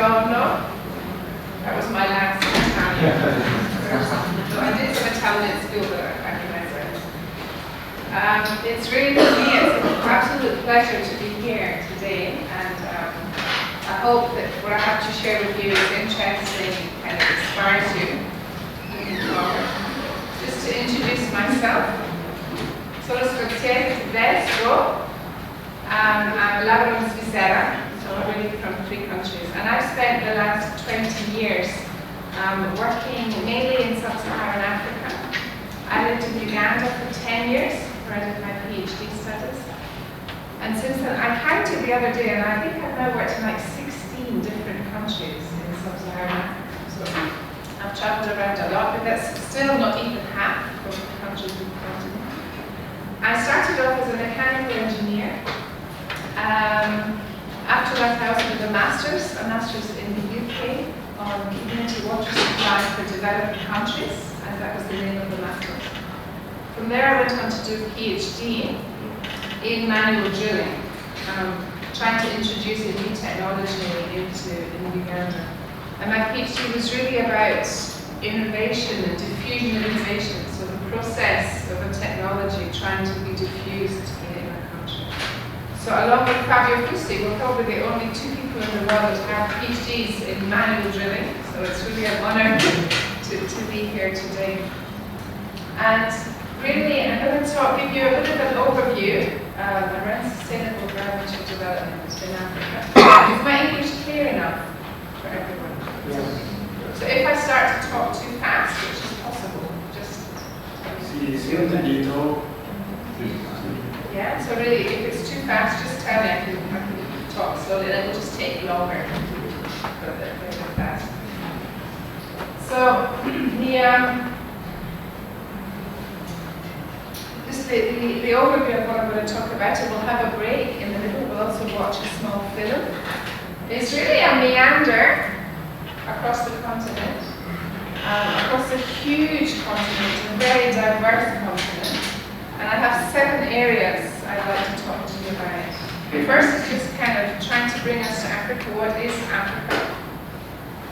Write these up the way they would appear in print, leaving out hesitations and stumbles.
all know. That was my last Italian. So I did some Italian at school, but I recognize it. It's really, for me, it's an absolute pleasure to be here today, and I hope that what I have to share with you is interesting and it inspires you moving forward. Just to introduce myself, sono Secretariat Vesco. I'm Laura Svizzera, so I'm really from 3 countries, and I've spent the last 20 years working mainly in sub-Saharan Africa. I lived in Uganda for 10 years where I did my PhD studies, and since then I counted the other day, and I think I've now worked in like 16 different countries in sub-Saharan Africa. So I've travelled around a lot, but that's still not even half of the countries we've counted. I started off as a mechanical engineer. After that, I also did a master's in the UK on community water supply for developing countries, and that was the name of the master's. From there, I went on to do a PhD in manual drilling, trying to introduce a new technology in Uganda. And my PhD was really about innovation and diffusion of innovation, so the process of a technology trying to be diffused in a country. So along with Fabio Fusti, we're probably the only 2 people in the world that have PhDs in manual drilling, so it's really an honor to be here today. And really, I'm going to give you a bit of an overview around sustainable groundwater development in Africa. Is my English clear enough for everyone? Yes. So if I start to talk too fast, which is possible, just yeah, so really, if it's too fast, just tell me. I can talk slowly, and it will just take longer. Go a bit fast. So the overview of what I'm going to talk about, and we'll have a break in the middle. We'll also watch a small film. It's really a meander across the continent, across a huge continent, a very diverse continent. And I have 7 areas I'd like to talk to you about. The first is just kind of trying to bring us to Africa. What is Africa?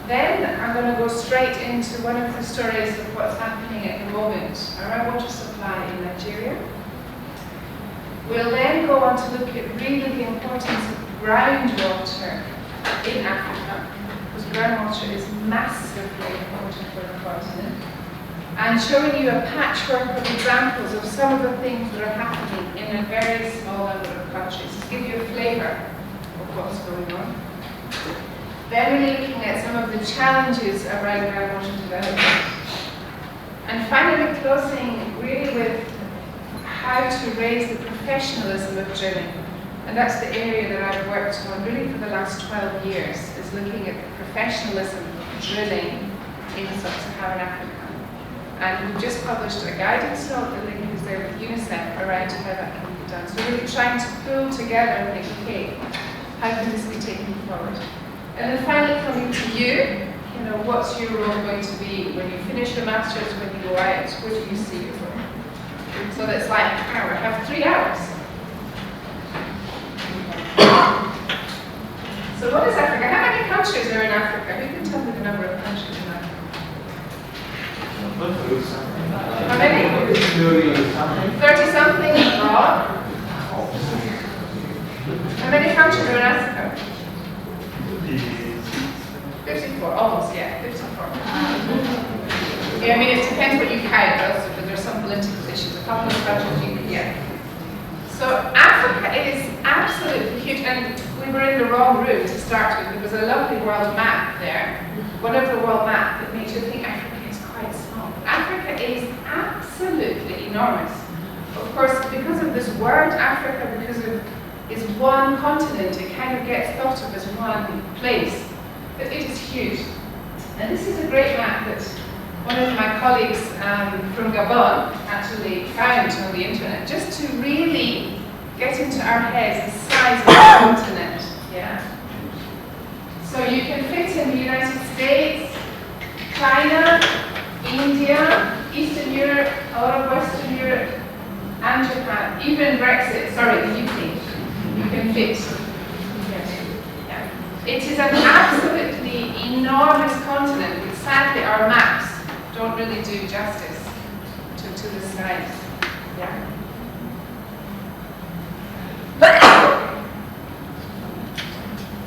Then I'm going to go straight into one of the stories of what's happening at the moment around water supply in Nigeria. We'll then go on to look at really the importance of groundwater in Africa, because groundwater is massively important for the continent, and showing you a patchwork of examples of some of the things that are happening in a very small number of countries, to give you a flavour of what's going on. Then really looking at some of the challenges around groundwater development. And finally closing really with how to raise the professionalism of drilling. And that's the area that I've worked on really for the last 12 years, is looking at the professionalism of drilling in sub-Saharan Africa. And we've just published a guidance note, the link is there with UNICEF, around how that can be done. So really trying to pull together and think, okay, how can this be taken forward? And then finally coming to you, what's your role going to be when you finish the masters, when you go out, where do you see your role? So that's like an hour, I have 3 hours. So what is Africa? How many countries are in Africa? Who can tell me the number of countries in Africa? How many? 30 something abroad. How many countries are in Africa? 54, almost, yeah, 54. Yeah, I mean, it depends what you count also, but there's some political issues. A couple of countries, yeah. So Africa is absolutely huge, and we were in the wrong room to start with. There was a lovely world map there, one of the world map that makes you think Africa is quite small. Africa is absolutely enormous. Of course, because of this word Africa, because of it's one continent, it kind of gets thought of as one place. But it is huge. And this is a great map that one of my colleagues from Gabon actually found on the internet, just to really get into our heads the size of the continent. Yeah. So you can fit in the United States, China, India, Eastern Europe, a lot of Western Europe, and Japan. Even Brexit, sorry, the UK, you can fit. Yeah. It is an absolute absolutely enormous continent, but sadly our maps don't really do justice to the size. Yeah.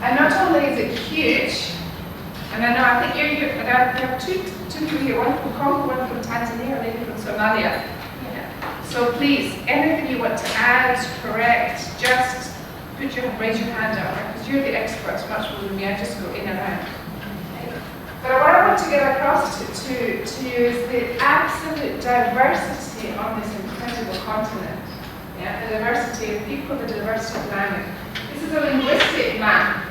And not only is it huge, and I know I think we have two people here, one from Congo, one from Tanzania, and maybe from Somalia. Yeah. So please, anything you want to add, correct, just raise your hand up, because you're the experts much more than me. I just go in and out. Okay. But what I want to get across to you is the absolute diversity on this incredible continent. Yeah, the diversity of people, the diversity of language. This is a linguistic map,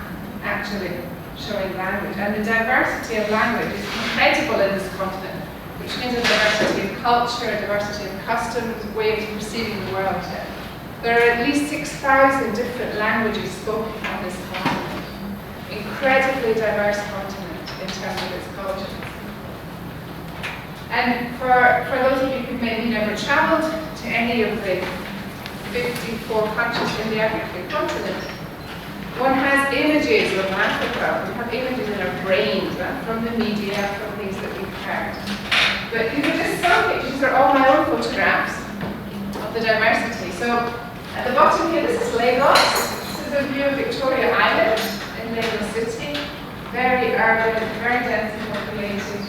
actually, showing language. And the diversity of language is incredible in this continent, which means a diversity of culture, a diversity of customs, ways of perceiving the world. There are at least 6,000 different languages spoken on this continent. Incredibly diverse continent in terms of its culture. And for those of you who maybe never traveled to any of the 54 countries in the African continent, one has images of Africa. We have images in our brains from the media, from things that we've heard. But these are just some pictures. These are all my own photographs of the diversity. So at the bottom here, this is Lagos. This is a view of Victoria Island in Lagos City. Very urban, very densely populated.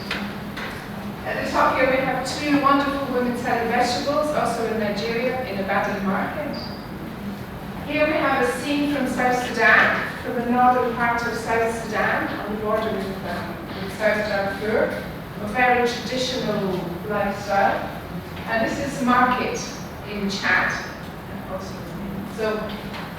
At the top here, we have two wonderful women selling vegetables, also in Nigeria, in Ibadan market. Here we have a scene from South Sudan, from the northern part of South Sudan, on the border with South Darfur. A very traditional lifestyle. And this is market in Chad. So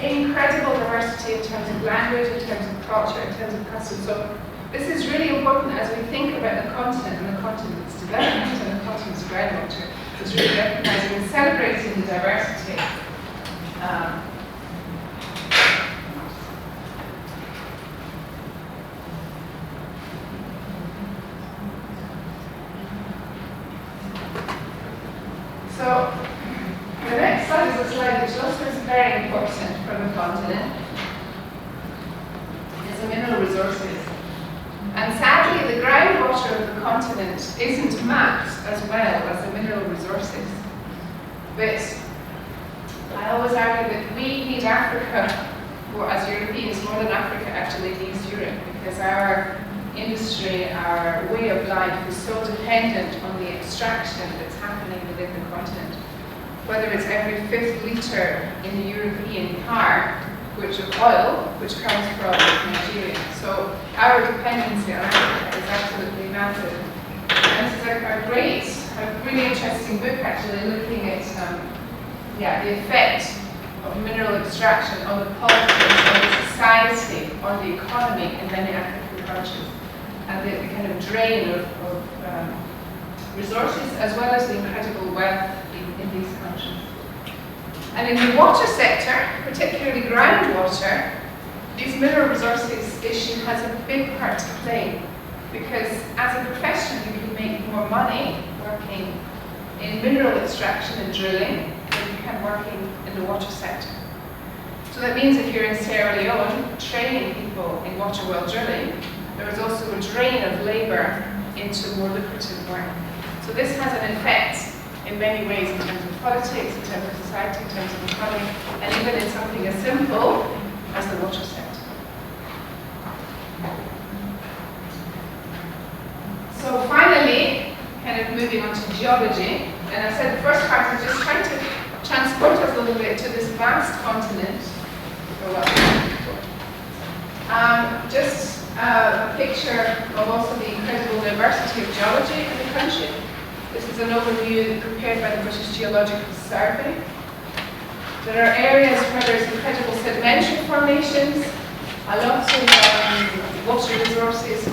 incredible diversity in terms of language, in terms of culture, in terms of customs. So this is really important as we think about the continent and the continent's development and the continent's groundwater. It's really recognizing and celebrating the diversity. So the next slide is a slide which also is very important for the continent. It's the mineral resources. And sadly, the groundwater of the continent isn't mapped as well as the mineral resources. But I always argue that we need Africa, or as Europeans, more than Africa actually needs Europe, because our industry, our way of life is so dependent on the extraction that's happening within the continent. Whether it's every 5th litre in the European car, which of oil, which comes from Nigeria. So our dependency on Africa is absolutely massive. And this is a really interesting book actually, looking at the effect of mineral extraction on the politics, on the society, on the economy in many African countries, and the kind of drain of resources as well as the incredible wealth in these countries. And in the water sector, particularly groundwater, this mineral resources issue has a big part to play, because as a profession you can make more money working in mineral extraction and drilling than you can working in the water sector. So that means if you're in Sierra Leone training people in water well drilling, there is also a drain of labour into more lucrative work. So this has an effect in many ways in terms of politics, in terms of society, in terms of economy, and even in something as simple as the water sector. So finally, kind of moving on to geology, and I said the first part is just trying to transport us a little bit to this vast continent. Just a picture of also the incredible diversity of geology in the country. This is an overview prepared by the British Geological Survey. There are areas where there's incredible sedimentary formations, a lot of water resources,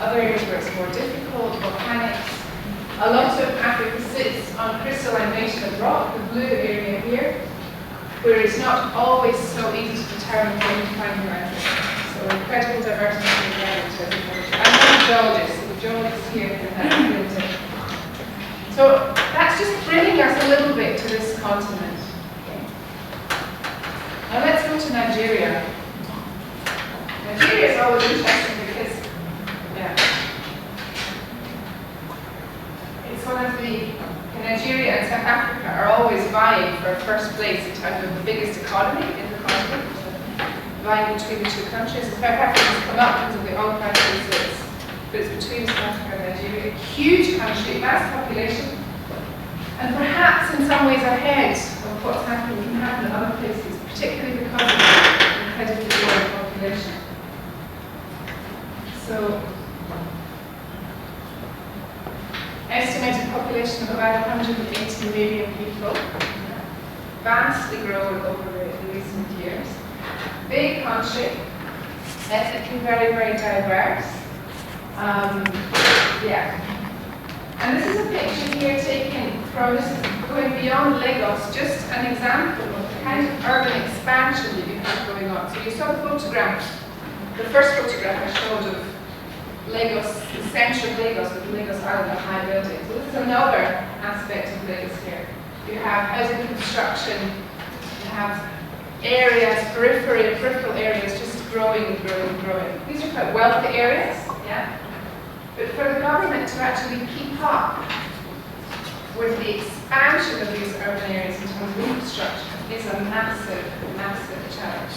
other areas where it's more difficult, volcanics. A lot of Africa sits on crystallization of rock, the blue area here, where it's not always so easy to determine where you find your Africa. So incredible diversity in the area. I'm not a geologist, so the geologists here can help me. So that's just bringing us a little bit to this continent. Okay. Now let's go to Nigeria. Nigeria is always interesting because lying between the two countries. The per capita has come up because of the oil prices, but it's between South Africa and Nigeria. A huge country, vast population, and perhaps in some ways ahead of what's happening can happen in other places, particularly because of the incredibly growing population. So, estimated population of about 180 million people, vastly growing over the recent years. Big country, ethnically very, very diverse. And this is a picture here taken from, this is going beyond Lagos, just an example of the kind of urban expansion that you have going on. So you saw the photograph, the first photograph I showed of Lagos, the centre of Lagos, with Lagos Island, a high building. So this is another aspect of Lagos here. You have housing construction, you have areas, peripheral areas just growing and growing and growing. These are quite wealthy areas, yeah? But for the government to actually keep up with the expansion of these urban areas in terms of infrastructure is a massive, massive challenge.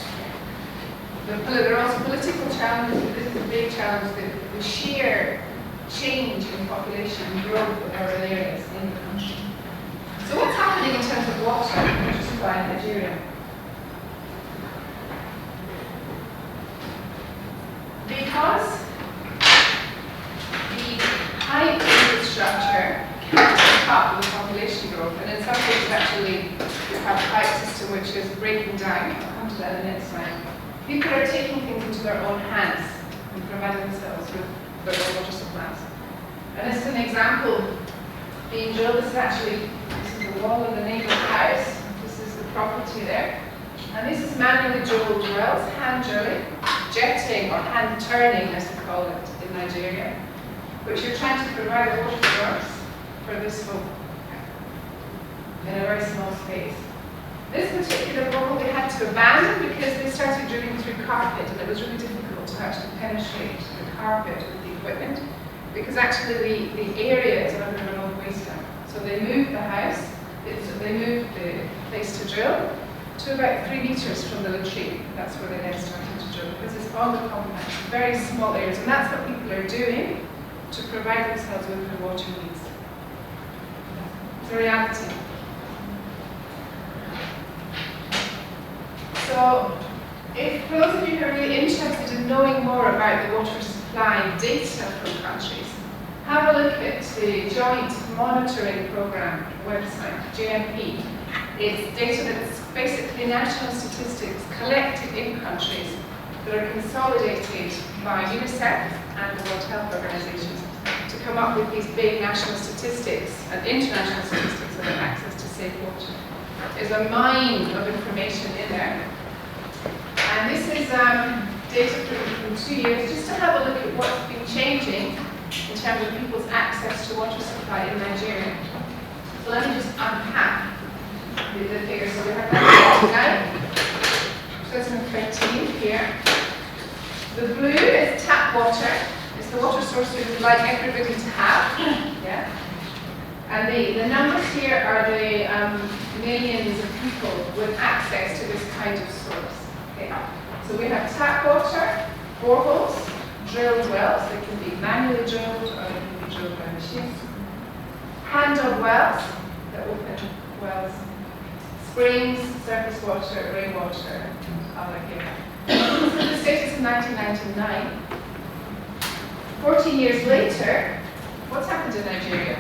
There are also political challenges, but this is a big challenge, the sheer change in population and growth of urban areas in the country. So what's happening in terms of water supply in Nigeria? Because the pipe infrastructure can't keep up with population growth, and in some cases actually you have a pipe system which is breaking down. I'll come to that in the next slide. People are taking things into their own hands and providing themselves with their own water supplies. And this is an example being drilled. This is the wall of the neighbour's house. This is the property there. And this is manually drilled wells, hand drilling, jetting or hand turning as they call it in Nigeria, which you're trying to provide a water source for this folk in a very small space. This particular borehole they had to abandon because they started drilling through carpet, and it was really difficult to actually penetrate the carpet with the equipment because actually the area is under an old wasteland. So they moved the house, they moved the place to drill to about 3 meters from the latrine. That's where they then started to drill because it's on the compound, very small areas, and that's what people are doing to provide themselves with their water needs. It's a reality. So, for those of you who are really interested in knowing more about the water supply data from countries, have a look at the Joint Monitoring Programme website, JMP. It's data that's basically national statistics collected in countries that are consolidated by UNICEF and the World Health Organizations to come up with these big national statistics and international statistics about access to safe water. There's a mine of information in there. And this is data from 2 years, just to have a look at what's been changing in terms of people's access to water supply in Nigeria. So let me just unpack the figures. So we have 2013 here. The blue is tap water. It's the water source we would like everybody to have. Yeah. And the numbers here are the millions of people with access to this kind of source. Okay. So we have tap water, boreholes, drilled wells. They can be manually drilled or they can be drilled by machines. Hand-dug wells, the open wells. Springs, surface water, rainwater, other here. So the status in 1999. 14 years later, what's happened in Nigeria?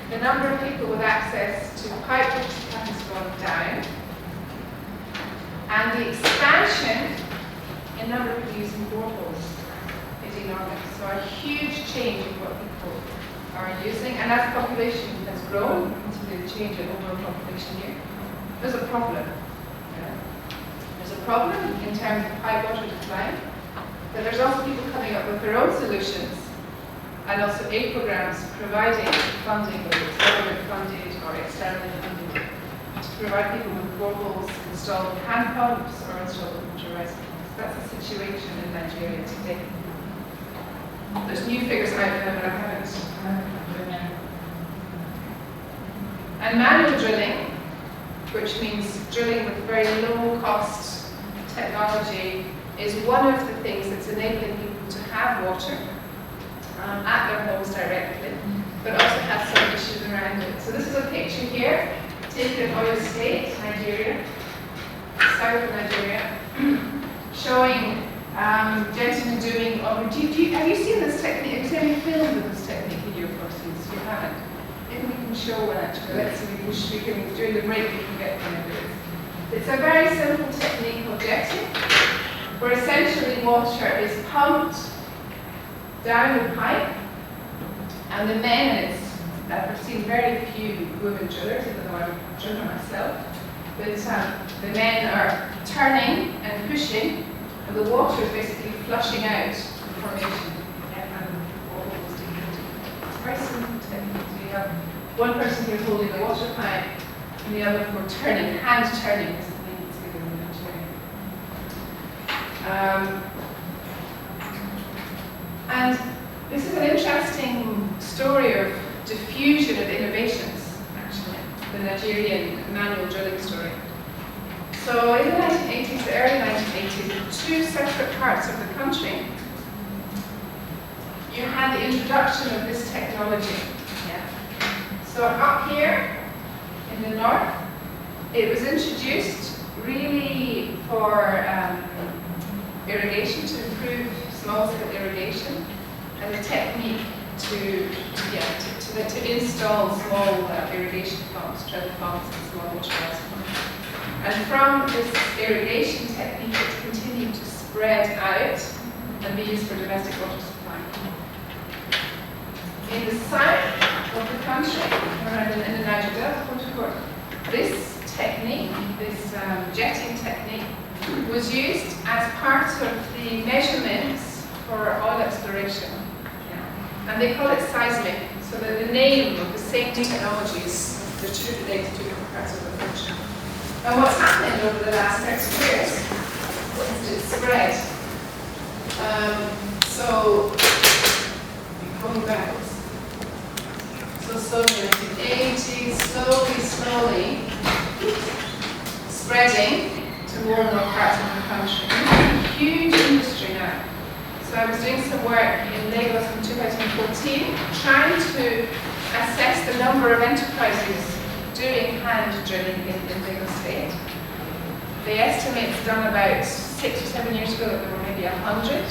The number of people with access to pipe water supply has gone down, and the expansion in number of people using boreholes is enormous. So a huge change in what people are using, and as population has grown, continue to change in overall population here, there's a problem. Yeah. There's a problem in terms of pipe water decline, but there's also people coming up with their own solutions, and also aid programs providing funding, whether it's government funded or externally funded, to provide people with boreholes installed with hand pumps or installed with motorized pumps. That's the situation in Nigeria today. There's new figures out there, but I haven't. And manual drilling, which means drilling with very low cost technology is one of the things that's enabling people to have water at their homes directly, but also has some issues around it. So this is a picture here, taken in Oyo State, Nigeria, south of Nigeria, showing gentlemen doing, have you seen this technique? Have you seen any films of this technique in your courses? You haven't? Maybe we can show one actually. Let's see, during the break we can get one of this. It's a very simple technique of jetting, where essentially water is pumped down the pipe, and the men, I've seen very few women drillers, even though I'm a driller myself, but the men are turning and pushing, and the water is basically flushing out the formation. It's a very simple technique. So you have one person here holding the water pipe, and the other for turning, hand turning is the thing that's given in Nigeria. And this is an interesting story of diffusion of innovations, actually, the Nigerian manual drilling story. So in the 1980s, the early 1980s, in two separate parts of the country, you had the introduction of this technology. So up here in the north, it was introduced really for irrigation, to improve small-scale irrigation, and the technique to install small irrigation pumps, treadle pumps, and small water wells. And from this irrigation technique, it continued to spread out and be used for domestic water supply. In the south of the country, around in the Niger Delta, this technique, this jetting technique, was used as part of the measurements for oil exploration. And they call it seismic, so that the name of the same technologies, the two related to different parts of the country. And what's happened over the last 30 years is it's spread. So, going backwards. So in the 1980s, slowly spreading to more and more parts of the country. It's a huge industry now. So I was doing some work in Lagos in 2014, trying to assess the number of enterprises doing hand drilling in Lagos State. The estimates done about 6 or 7 years ago that there were maybe 100.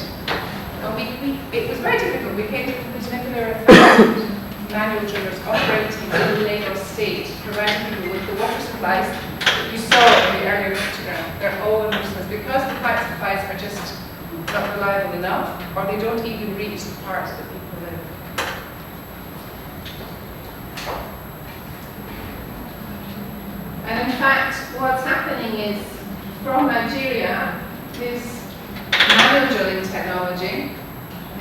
And it was very difficult. We came to the conclusion that there are 1,000 manual drillers operating in Lagos State, providing people with the water supplies that you saw in the earlier photograph. They're all in business because the pipe supplies are just not reliable enough, or they don't even reach the parts that people live. And in fact, what's happening is, from Nigeria, this manual drilling technology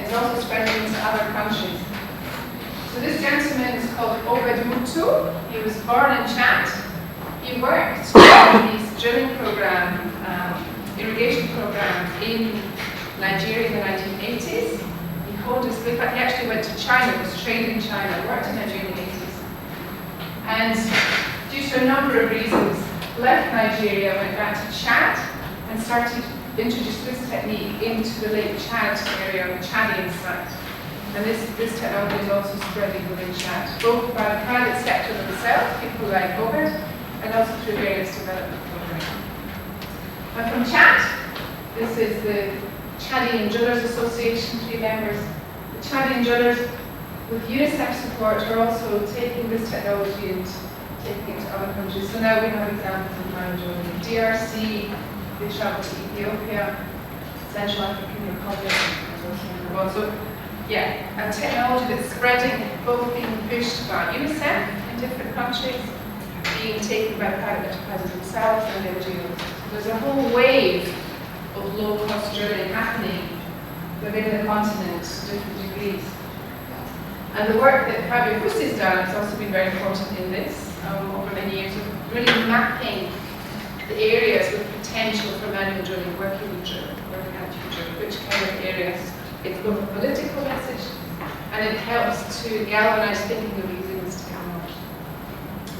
is also spreading into other countries. So this gentleman is called Obed Mutu. He was born in Chad. He worked on this drilling program, irrigation program in Nigeria in the 1980s. He honed his, in fact, he actually went to China, was trained in China, worked in Nigeria in the 80s. And due to a number of reasons, left Nigeria, went back to Chad, and started to introduce this technique into the Lake Chad area on the Chadian side. And this technology is also spreading within Chad, both by the private sector themselves, people like Obed, and also through various development programs. And from Chad, this is the Chadian Drillers Association, 3 members. The Chadian drillers, with UNICEF support, are also taking this technology and taking it to other countries. So now we have examples in mind drilling in DRC, they travel to Ethiopia, Central African Republic, and also, yeah, a technology that's spreading, both being pushed by UNICEF in different countries, being taken by private enterprises themselves and NGOs. There's a whole wave of low-cost drilling happening within the continent to different degrees. And the work that Fabio Fusti has done has also been very important in this over many years, of really mapping the areas with potential for manual drilling, working anti-drilling, which kind of areas. It's both a political message and it helps to galvanize thinking of using this technology.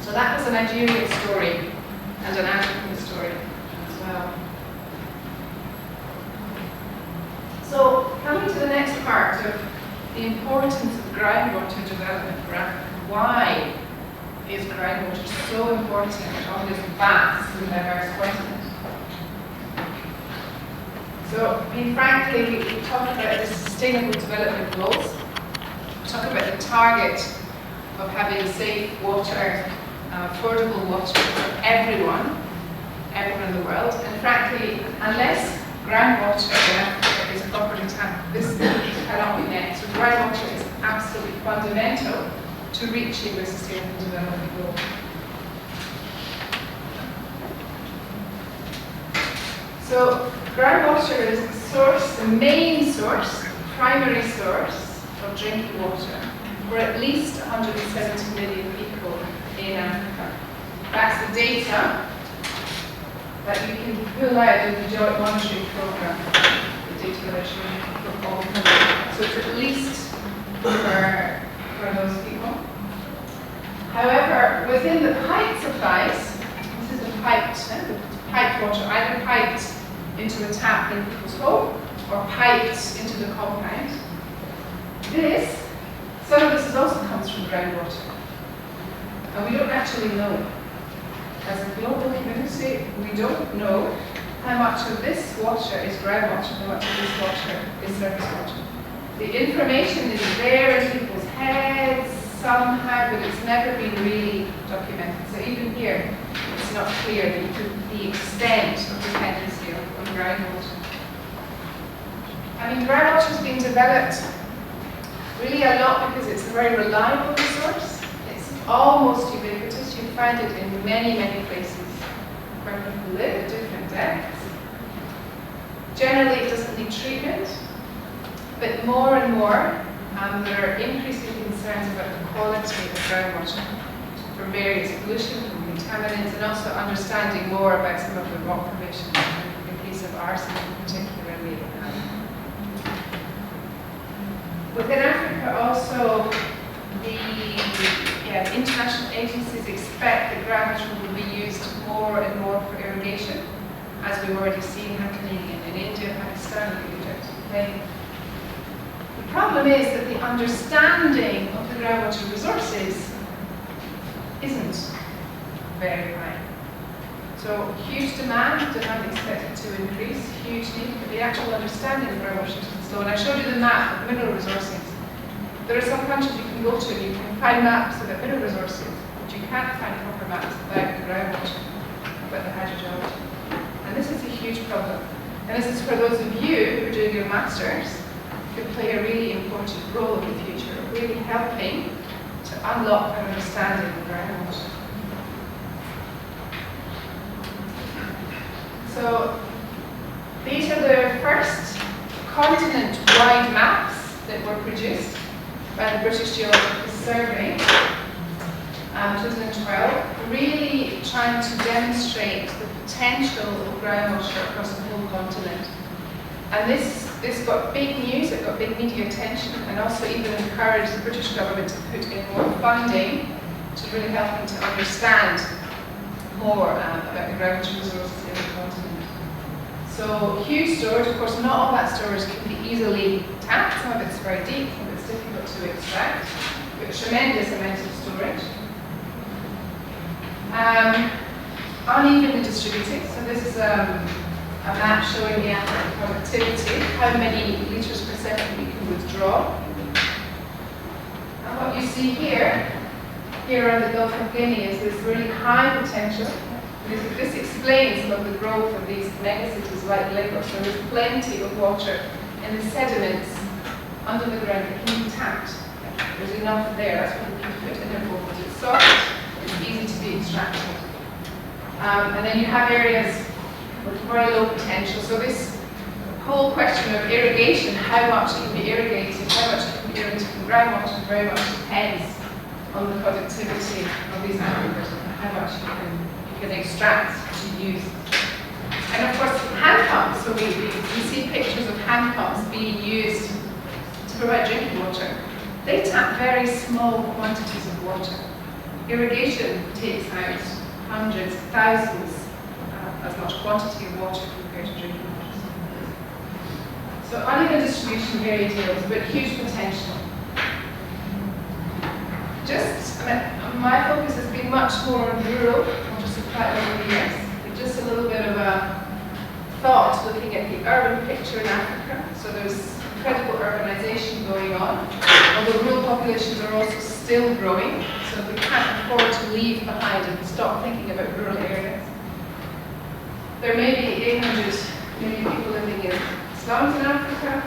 So that was a Nigerian story and an African story as well. the importance of groundwater development for Africa. Why is groundwater so important on this vast and diverse continent? So, I mean, frankly, we talk about the Sustainable Development Goals. We talk about the target of having safe water, affordable water for everyone in the world. And frankly, unless groundwater in Africa is properly tapped, this cannot be met. So groundwater is absolutely fundamental to reaching the Sustainable Development Goal. So groundwater is the source, the main source, primary source of drinking water for at least 170 million people in Africa. That's the data that you can pull out of the Joint Monitoring Programme, the data that I showed you for all countries. So it's at least for those people. However, within the piped supplies, this is the piped water, either piped into the tap in people's home or piped into the compound. Some of this also comes from groundwater. And we don't actually know. As a global community, we don't know how much of this water is groundwater, how much of this water is surface water. The information is there in people's heads somehow, but it's never been really documented. So even here, it's not clear the extent of dependency on groundwater. I mean, groundwater has been developed really a lot because it's a very reliable resource. It's almost ubiquitous. You find it in many, many places where people live at different depths. Generally, it doesn't need treatment, but more and more, there are increasing concerns about the quality of groundwater from various pollution, from contaminants, and also understanding more about some of the rock formations, in the case of arsenic particularly. Within Africa also, the international agencies expect that groundwater will be used more and more for irrigation, as we've already seen happening in India, Pakistan, and Egypt. The problem is that the understanding of the groundwater resources isn't very high. So huge demand expected to increase, huge need, but the actual understanding of groundwater is slow. And I showed you the map of mineral resources. There are some countries you can go to and you can find maps about mineral resources, but you can't find proper maps about the groundwater, about the hydrogeology. And this is a huge problem. And this is for those of you who are doing your masters, could play a really important role in the future, really helping to unlock an understanding of groundwater. So these are the first continent-wide maps that were produced by the British Geological Survey, 2012, really trying to demonstrate the potential of groundwater across the whole continent. And this got big news, it got big media attention, and also even encouraged the British government to put in more funding to really help them to understand more about the groundwater resources in the continent. So huge storage, of course not all that storage can be easily tapped, some of it's very deep, some of it's difficult to extract, but tremendous amounts of storage. Unevenly distributed, so this is a map showing the African productivity, how many litres per second we can withdraw. And what you see here around the Gulf of Guinea is this really high potential. This explains some of the growth of these megacities like Lagos. So there's plenty of water in the sediments under the ground that can be tapped. There's enough there, that's what we can put in their bowls. It's soft, it's easy to be extracted. And then you have areas with very low potential. So this whole question of irrigation, how much can be irrigated, how much can be irrigated from groundwater, very much depends on the productivity of these aquifers and how much you can extract to use. And of course, hand pumps. So we see pictures of hand pumps being used to provide drinking water. They tap very small quantities of water. Irrigation takes out hundreds, thousands, as much quantity of water compared to drinking water. So uneven distribution, varied yields, but huge potential. just, my focus has been much more on rural water supply over the years. With just a little bit of a thought looking at the urban picture in Africa. So there's incredible urbanization going on, although rural populations are also still growing, so we can't afford to leave behind and stop thinking about rural areas. There may be 800 million people living in slums in Africa,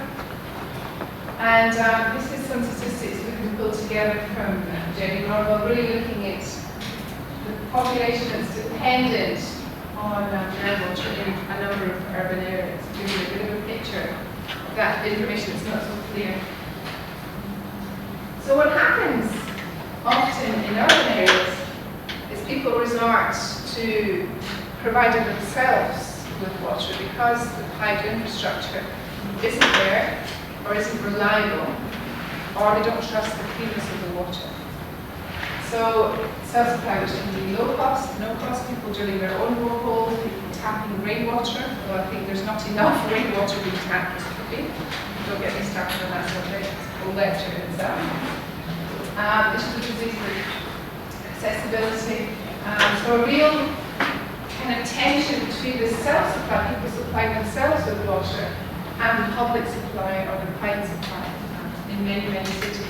and this is some statistics we can pull together from Jenny Norwell, really looking at the population that's dependent on groundwater in a number of urban areas, giving you a bit of a picture of that information that's not so clear. So what happens often in urban areas is people resort to providing themselves with water because the piped infrastructure isn't there or isn't reliable, or they don't trust the cleanness of the water. So self-supply which can be low cost, no cost, people drilling their own boreholes, people tapping rainwater, although I think there's not enough rainwater being tapped as could be. Don't get me started on that subject, it's a whole lecture in itself. Issues of disease and accessibility. So a real kind of tension between the self-supply, people supplying themselves with water, and the public supply or the private supply in many, many cities.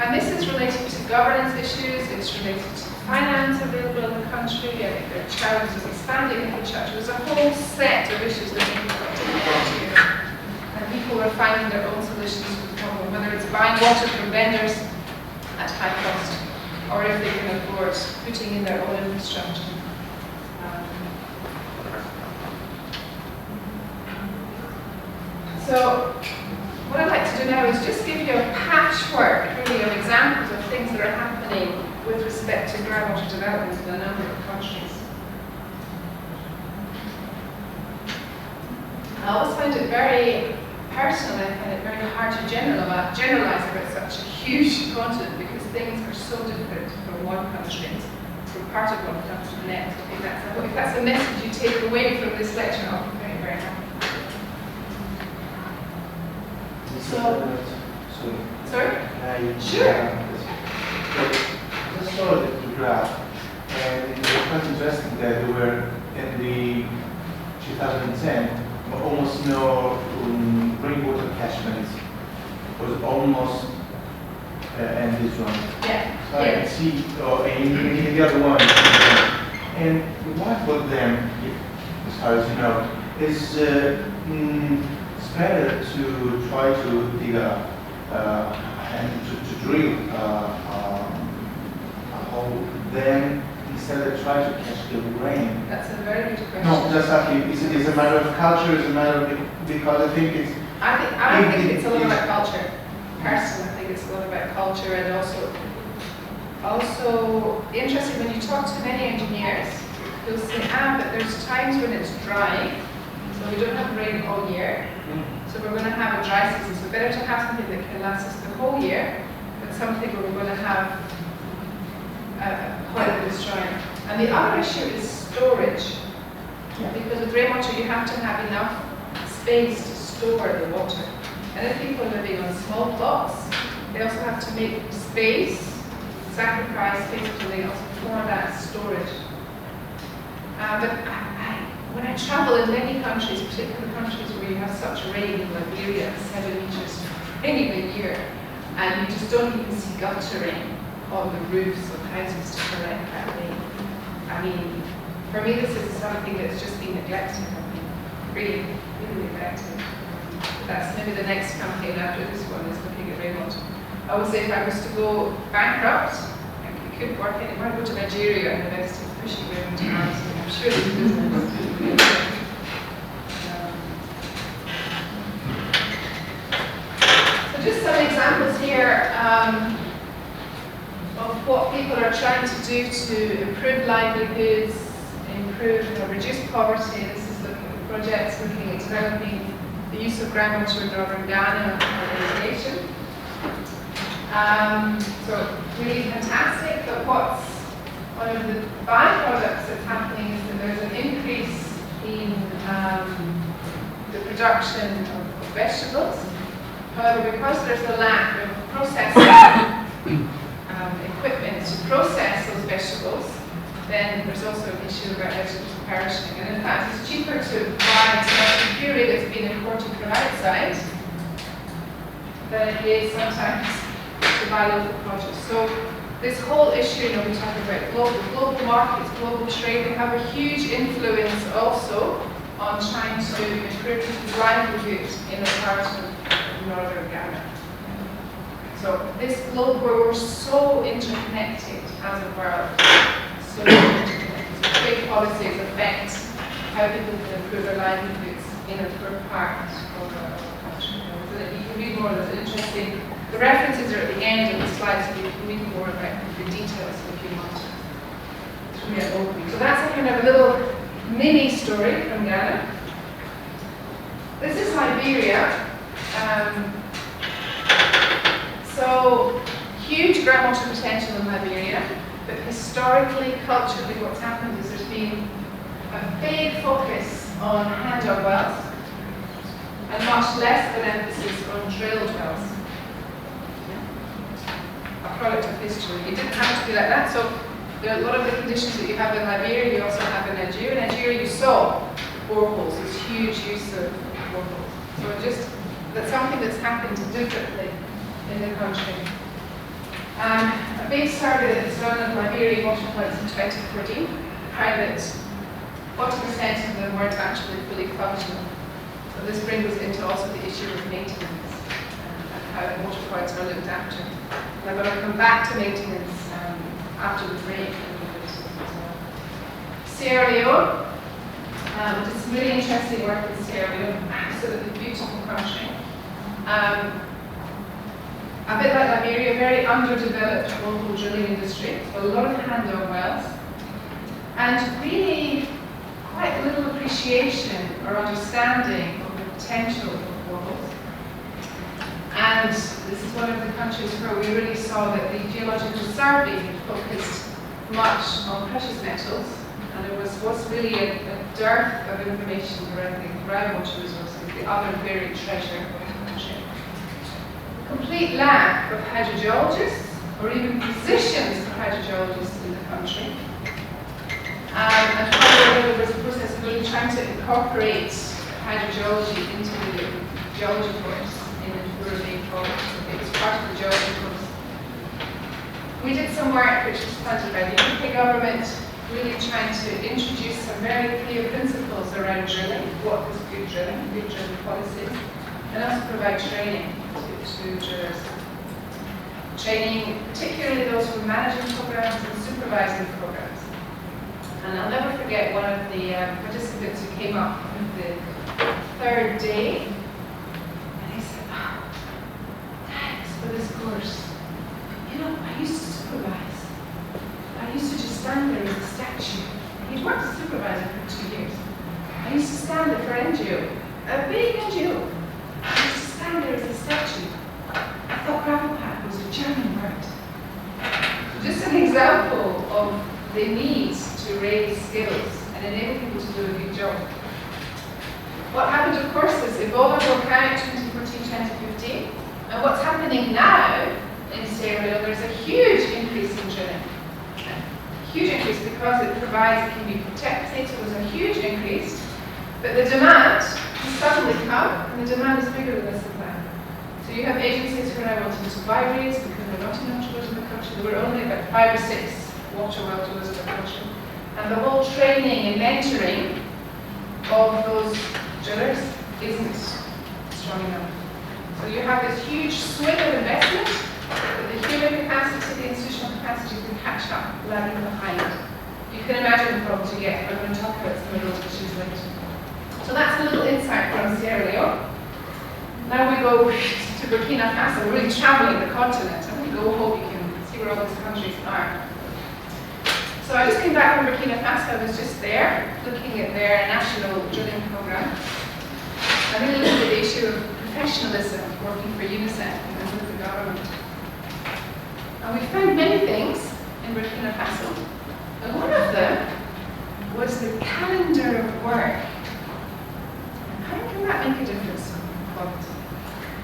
And this is related to governance issues, it's related to finance available in the country, there are challenges of expanding infrastructure. There's a whole set of issues that need to be brought here. And people are finding their own solutions to the problem, whether it's buying water from vendors at high cost, or if they can afford putting in their own infrastructure. So, what I'd like to do now is just give you a patchwork, really, of examples of things that are happening with respect to groundwater development in a number of countries. I always find it very personal, I find it very hard to generalize about such a huge continent because things are so different from one country, from part of one country to the next. I think if that's a message you take away from this lecture, I'll be very, very happy. Sorry? Sure. I just saw the graph, and it was quite interesting that there were in the 2010 almost no rainwater catchments. It was almost and this one. Yeah. So I can see, in the other one. And what about them, as far as you know, is it's better to try to dig up and to drill a hole, then instead of try to catch the rain. That's a very good question. No, just asking, is it a matter of culture, is it a matter of, because I think it's... I think it's a lot about culture. Personally, I think it's a lot about culture, and also interesting when you talk to many engineers, they'll say, but there's times when it's dry, so we don't have rain all year. So we're going to have a dry season, so better to have something that can last us the whole year than something where we're going to have quite a bit of dry. And the other issue is storage. Because with rainwater you have to have enough space to store the water. And if people are living on small plots, they also have to make space, sacrifice space to they also for that storage. But when I travel in many countries, particularly countries where you have such rain, in Liberia, 7 meters raining a year, and you just don't even see guttering on the roofs of houses to collect that rain. I mean, for me this is something that's just been neglected. I mean, really, really neglected. That's maybe the next campaign after this one is looking at rainwater. I would say if I was to go bankrupt, we could work in, I might go to Nigeria and invest in pushing rainwater harvesting. I'm sure there's business. So just some examples here of what people are trying to do to improve livelihoods, reduce poverty. This is looking at projects looking at developing the use of groundwater in northern Ghana for irrigation. So really fantastic, but what's one of the byproducts that's happening is that there's an increase in the production of vegetables. However, because there's a lack of processing equipment to process those vegetables, then there's also an issue about vegetables perishing. And in fact, it's cheaper to buy tomato puree that's been imported from outside than it is sometimes to buy local produce. So this whole issue, we talk about global markets, global trade, they have a huge influence also on trying to improve people's livelihood in a part of northern Ghana. So this globe where we're so interconnected as a world, so interconnected. So trade policies affect how people can improve their livelihoods in a poor part of the country. So that you can read more, there's an interesting, the references are at the end of the slides, so you can read more about the details if you want. So that's a kind of a little mini story from Ghana. This is Liberia. So huge groundwater potential in Liberia, but historically, culturally, what's happened is there's been a big focus on hand-dug wells and much less of an emphasis on drilled wells. A product of history. It didn't have to be like that. So there are a lot of the conditions that you have in Liberia, you also have in Nigeria. In Nigeria, you saw boreholes, this huge use of boreholes. So that's something that's happened differently in the country. A big survey that was done of Liberian water plants in 2014 found that 40% of them weren't actually fully functional. So this brings us into also the issue of maintenance and how water plants are looked after. And I'm going to come back to maintenance after the break. Sierra Leone, did some really interesting work in Sierra Leone, absolutely beautiful country. A bit like Liberia, a very underdeveloped local drilling industry, so a lot of hand-dug wells, and really quite little appreciation or understanding of the potential of boreholes. And this is one of the countries where we really saw that the Geological Survey focused much on precious metals, and there was really a dearth of information around the groundwater resources, the other buried treasure of the country. Complete lack of hydrogeologists or even positions for hydrogeologists in the country. And finally, there was a process of really trying to incorporate hydrogeology into the geology course in the European course. It was part of the geology course. We did some work which was funded by the UK government, really trying to introduce some very clear principles around drilling, what is good drilling policies, and also provide training to drillers. Training, particularly those who are managing programs and supervising programs. And I'll never forget one of the participants who came up on the third day, and he said, "Oh, thanks for this course. I used to supervise. I used to just stand there as a statue." He'd worked as a supervisor for 2 years. I used to stand there for an NGO, a big NGO. I used to stand there as a statue. I thought gravel pack was a German word. So just an example of the need to raise skills and enable people to do a good job. What happened, of course, is Ebola broke out 2014-2015, and what's happening now in Sierra Leone, there's a huge increase in drilling. A huge increase because it can be protected, so there's a huge increase. But the demand has suddenly come, and the demand is bigger than the supply. So you have agencies who are now wanting to buy rigs because there are not enough drillers in the country. There were only about 5 or 6 water well drillers in the country. And the whole training and mentoring of those drillers isn't strong enough. So you have this huge swing of investment, but the human capacity, the institutional capacity can catch up, lagging behind. You can imagine the problems you get. I'm going to talk about some of those issues later. So that's a little insight from Sierra Leone. Now we go to Burkina Faso. We're really traveling the continent, and we go home, you can see where all these countries are. So I just came back from Burkina Faso. I was just there, looking at their national drilling program. I really looked at the issue of professionalism, working for UNICEF and with the government. And we found many things in Burkina Faso. And one of them was the calendar of work. How can that make a difference in quality?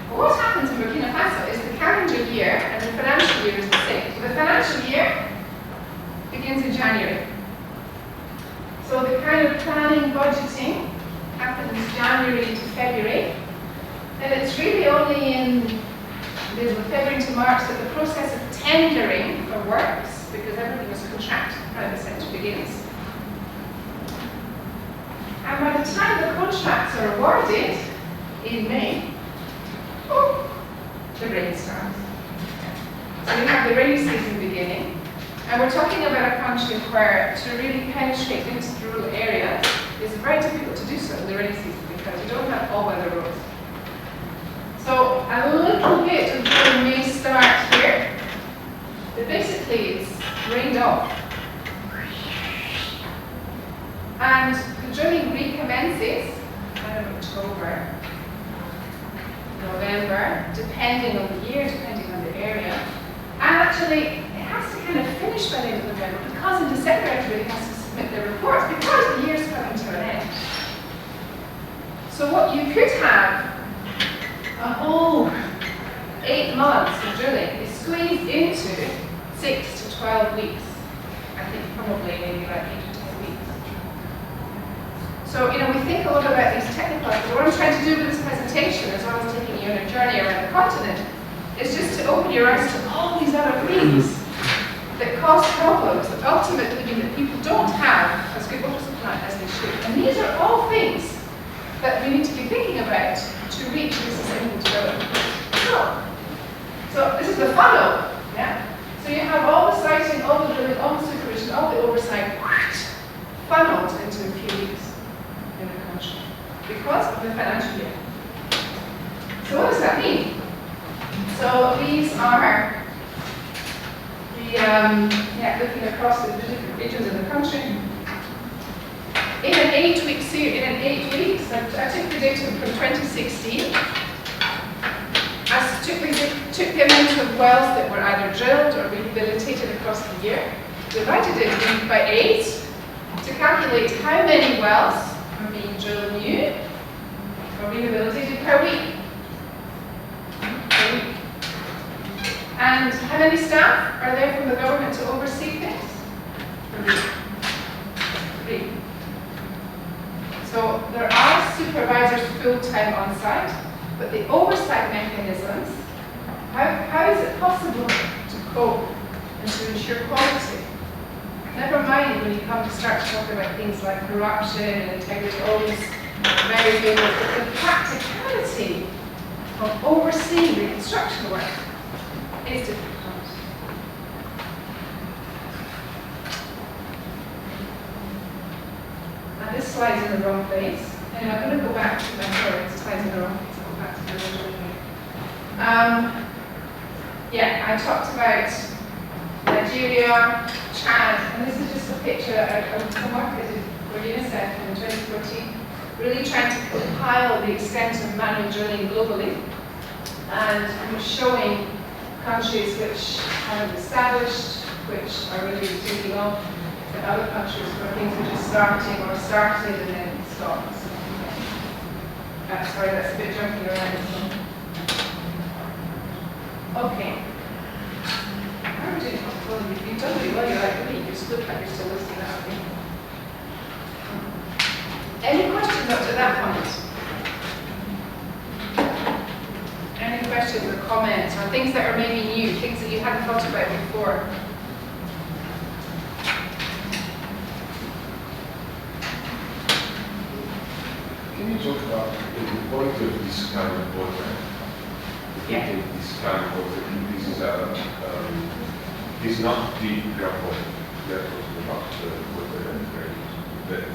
Well, what happens in Burkina Faso is the calendar year and the financial financial year is the same. So the financial year begins in January. So the kind of planning, budgeting happens January to February. And it's really only in February to March that the process of tendering for works, because everything was contracted in the private sector, begins. And by the time the contracts are awarded in May, the rain starts. So we have the rainy season beginning. And we're talking about a country where to really penetrate into the rural areas is very difficult to do so in the rainy season because we don't have all weather roads. So a little bit of drilling may start here, but basically it's rained off. And the drilling recommences kind of October, November, depending on the year, depending on the area. And actually, it has to kind of finish by the end of November because in December everybody has to submit their reports because the year's coming to an end. So what you could have a whole 8 months of drilling is squeezed into 6 to 12 weeks. I think probably maybe like 8 to 10 weeks. So, we think a lot about these technical aspects. What I'm trying to do with this presentation, as well as taking you on a journey around the continent, is just to open your eyes to all these other things that cause problems that ultimately mean that people don't have as good water supply as they should. And these are all things that we need to be thinking about to reach this sustainable development. So this is the funnel, yeah? So you have all the siting, all the drilling, all the supervision, all the oversight funneled into a few weeks in the country because of the financial year. So what does that mean? So these are the, looking across the different regions of the country. In an 8-week series, in 8 weeks, I took the data from 2016. I took the amount of wells that were either drilled or rehabilitated across the year, divided it by 8 to calculate how many wells are being drilled new or rehabilitated per week. And how many staff are there from the government to oversee things? 3. So there are supervisors full-time on site, but the oversight mechanisms, how is it possible to cope and to ensure quality? Never mind when you come to start to talk about things like corruption and integrity, all these very big, but the practicality of overseeing the construction work is difficult. And this slide's in the wrong place. And I'm going to go back to my story. This slide's in the wrong place. I'll go back to the original one. I talked about Nigeria, Chad, and this is just a picture of some work I did for UNICEF in 2014, really trying to compile the extent of manual drilling globally, and showing countries which haven't established, which are really taking off, and other countries where things are just starting or started and then stopped. Sorry, that's a bit jumping around. Okay. How are we doing? Well, you've done really well, you're like me, you just look like you're still listening at me. Any questions up to that point? Any questions or comments or things that are maybe new, things that you hadn't thought about before? Can you talk about the quality of this kind of water? Yeah. This kind of water, this is not deep groundwater. We are talking about water and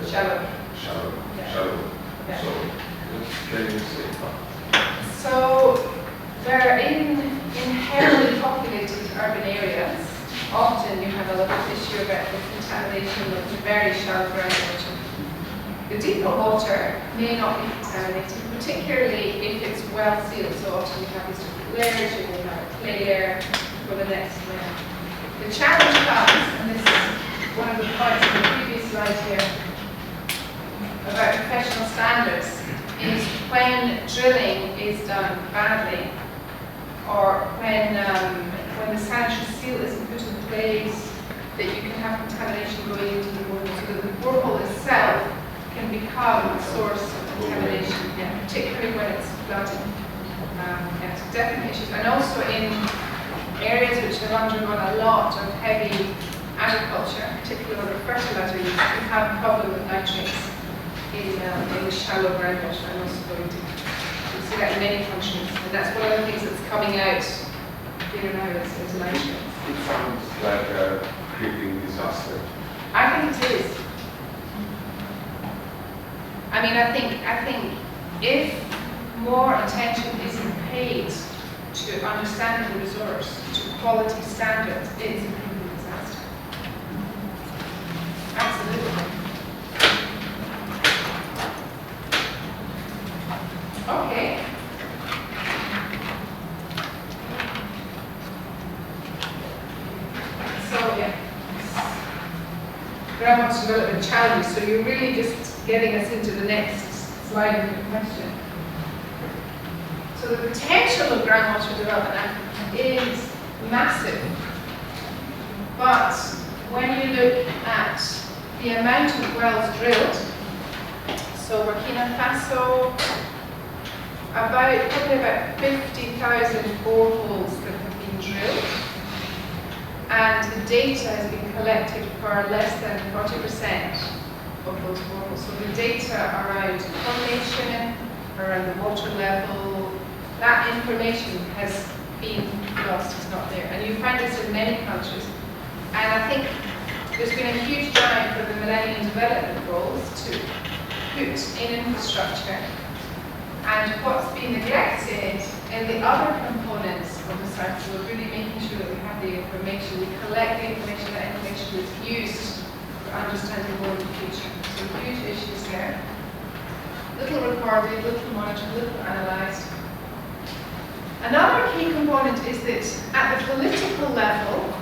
Shallow. Shallow. Yeah. Shallow. Yeah. So, what can you say about that? So they're in heavily populated urban areas. Often you have a lot of issue about the contamination of the very shallow groundwater. The deeper water may not be contaminated, particularly if it's well sealed. So often you have these different layers, you will have a clay layer for the next layer. The challenge comes, and this is one of the points in the previous slide here, about professional standards, is when drilling is done badly, or when when the sanitary seal isn't put in place, that you can have contamination going into the borehole, so that the borehole itself can become a source of contamination, particularly when it's flooding. It's definitely issues. And also in areas which have undergone a lot of heavy agriculture, particularly under fertilizer use, we have a problem with nitrates in the shallow groundwater, and also going to see that in many countries. And that's one of the things that's coming out here now is nitrates. It sounds like a creeping disaster. I think it is. I mean, I think if more attention isn't paid to understanding the resource, to quality standards, it's a creeping disaster. Absolutely. Okay. So yeah, groundwater development challenges. So you're really just getting us into the next slide of the question. So the potential of groundwater development is massive, but when you look at the amount of wells drilled, so Burkina Faso, probably about 50,000 boreholes that have been drilled, and the data has been collected for less than 40% of those boreholes. So the data around formation, around the water level, that information has been lost, it's not there. And you find this in many countries. And I think there's been a huge drive for the Millennium Development Goals to put in infrastructure. And what's been neglected in the other components of the cycle is really making sure that we have the information, we collect the information, that information is used for understanding more in the future. So huge issues there. Little recorded, little monitored, little analysed. Another key component is that at the political level,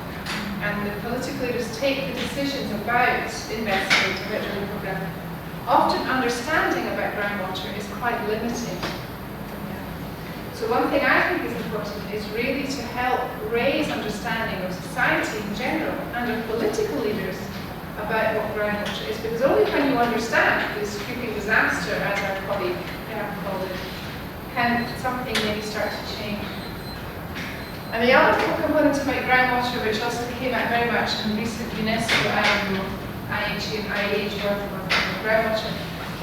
and the political leaders take the decisions about investment, about the program, often understanding about groundwater is quite limited. So one thing I think is important is really to help raise understanding of society in general and of political leaders about what groundwater is, because only when you understand this creeping disaster, as our colleague called it, can something maybe start to change. And the other component about groundwater, which also came out very much in recent UNESCO IHE and IAH work on groundwater,